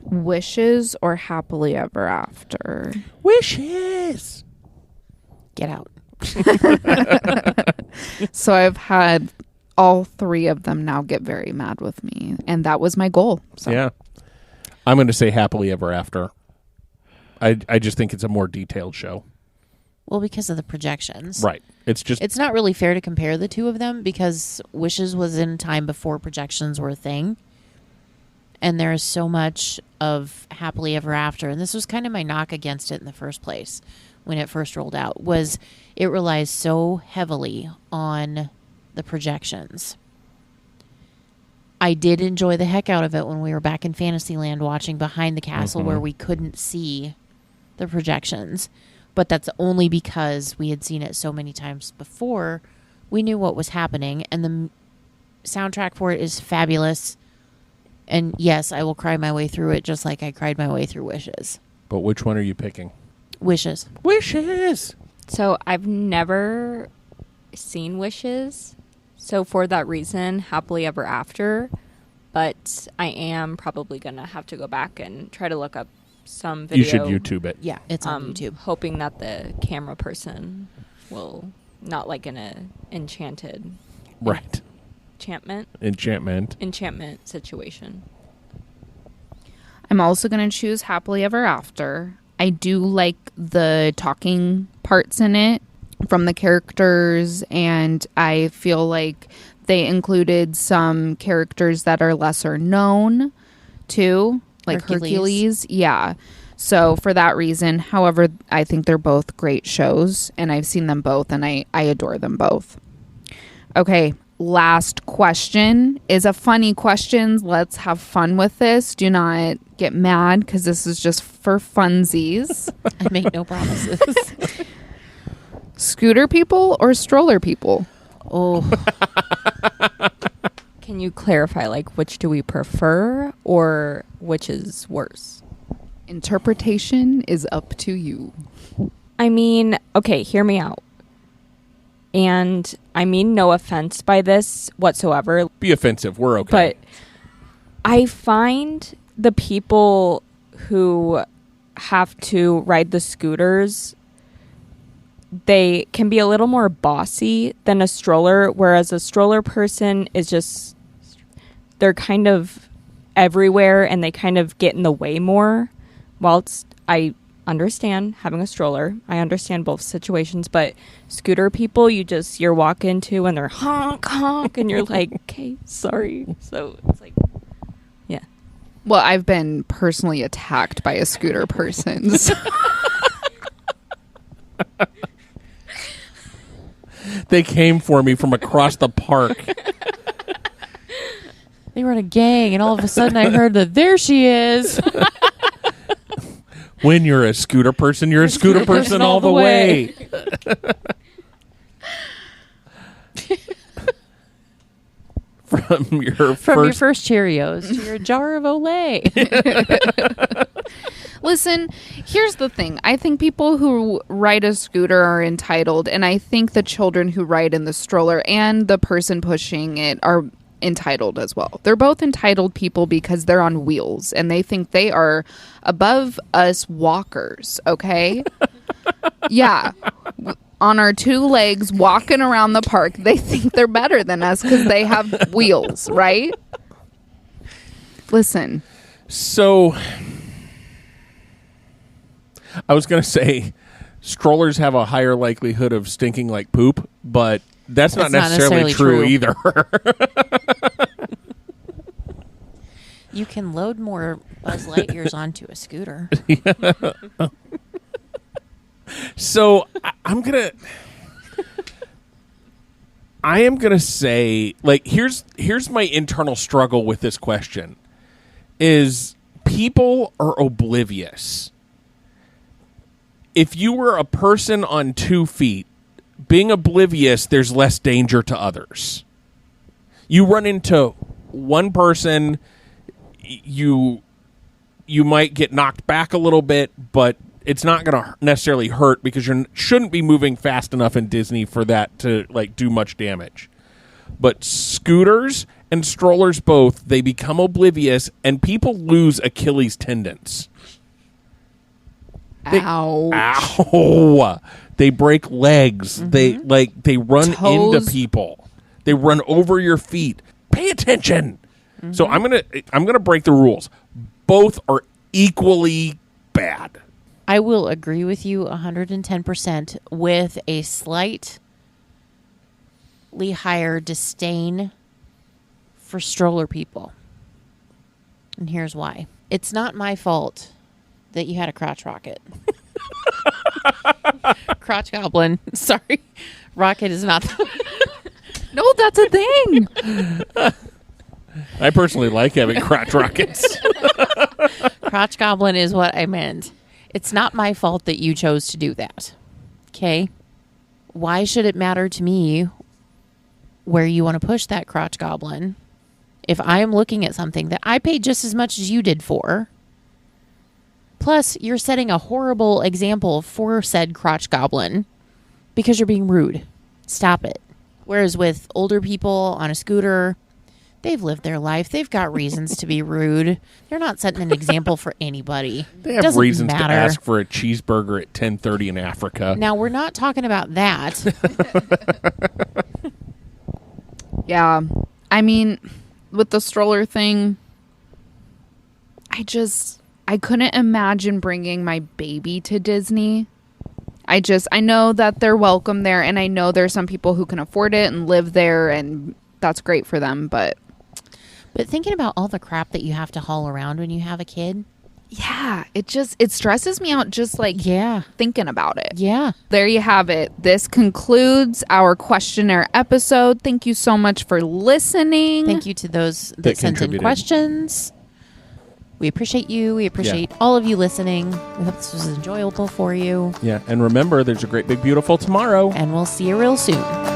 Wishes or Happily Ever After? Wishes. Get out. So I've had all 3 of them now get very mad with me, and that was my goal. So Yeah. I'm going to say Happily Ever After. I just think it's a more detailed show. Well, because of the projections. Right. It's just It's not really fair to compare the two of them, because Wishes was in time before projections were a thing. And there is so much of Happily Ever After. And this was kind of my knock against it in the first place when it first rolled out, was it relies so heavily on the projections. I did enjoy the heck out of it when we were back in Fantasyland watching Behind the Castle, where we couldn't see the projections. But that's only because we had seen it so many times before. We knew what was happening, and the soundtrack for it is fabulous. And yes, I will cry my way through it just like I cried my way through Wishes. But which one are you picking? Wishes. Wishes. So I've never seen Wishes. So for that reason, Happily Ever After. But I am probably going to have to go back and try to look up some video. You should YouTube it. Yeah, it's on YouTube. Hoping that the camera person will not like in a enchanted Right. enchantment Enchantment. situation. I'm also going to choose Happily Ever After. I do like the talking parts in it from the characters, and I feel like they included some characters that are lesser known too, like Hercules. Yeah. So for that reason, however, I think they're both great shows, and I've seen them both, and I adore them both. Okay, last question is a funny question. Let's have fun with this. Do not get mad because this is just for funsies. I make no promises. Scooter people or stroller people? Oh, Can you clarify, like, which do we prefer or which is worse? Interpretation is up to you. I mean, okay, hear me out. And I mean no offense by this whatsoever, Be offensive. We're okay. but I find the people who have to ride the scooters, they can be a little more bossy than a stroller, whereas a stroller person is just, they're kind of everywhere and they kind of get in the way more. Whilst I understand having a stroller, I understand both situations, but scooter people, you're walking into and they're honk, honk, and you're like, okay, sorry. So it's like, yeah. Well, I've been personally attacked by a scooter person. So. They came for me from across the park. they were in a gang, and all of a sudden I heard that there she is. When you're a scooter person, you're a scooter person all the way. From your first Cheerios to your jar of Olay. Listen, here's the thing. I think people who ride a scooter are entitled, and I think the children who ride in the stroller and the person pushing it are entitled as well. They're both entitled people because they're on wheels and they think they are above us walkers, okay? Yeah. On our two legs walking around the park, they think they're better than us because they have wheels, right? Listen. So I was going to say strollers have a higher likelihood of stinking like poop, but that's not necessarily true either. You can load more Buzz Lightyears onto a scooter. So I am gonna say, like, here's my internal struggle with this question: is people are oblivious. If you were a person on 2 feet, being oblivious, there's less danger to others. You run into one person, you might get knocked back a little bit, but it's not going to necessarily hurt because you shouldn't be moving fast enough in Disney for that to like do much damage. But scooters and strollers both, they become oblivious and people lose Achilles tendons. Ow. They break legs. Mm-hmm. They run Toes. into people. They run over your feet. Pay attention. Mm-hmm. So I'm gonna break the rules. Both are equally bad. I will agree with you 110% with a slightly higher disdain for stroller people. And here's why. It's not my fault that you had a crotch rocket. Crotch goblin. Sorry. Rocket is not. No, that's a thing. I personally like having crotch rockets. Crotch goblin is what I meant. It's not my fault that you chose to do that. Okay? Why should it matter to me where you want to push that crotch goblin if I am looking at something that I paid just as much as you did for? Plus, you're setting a horrible example for said crotch goblin because you're being rude. Stop it. Whereas with older people on a scooter, they've lived their life. They've got reasons to be rude. They're not setting an example for anybody. They have reasons to ask for a cheeseburger at 10:30 in Africa. Now, we're not talking about that. Yeah. I mean, with the stroller thing, I couldn't imagine bringing my baby to Disney. I know that they're welcome there, and I know there's some people who can afford it and live there, and that's great for them, but thinking about all the crap that you have to haul around when you have a kid. yeah, it stresses me out just like thinking about it. Yeah. There you have it. This concludes our questionnaire episode. Thank you so much for listening. Thank you to those that sent in contributed. questions. We appreciate you. We appreciate all of you listening. We hope this was enjoyable for you. Yeah, and remember, there's a great, big, beautiful tomorrow. And we'll see you real soon.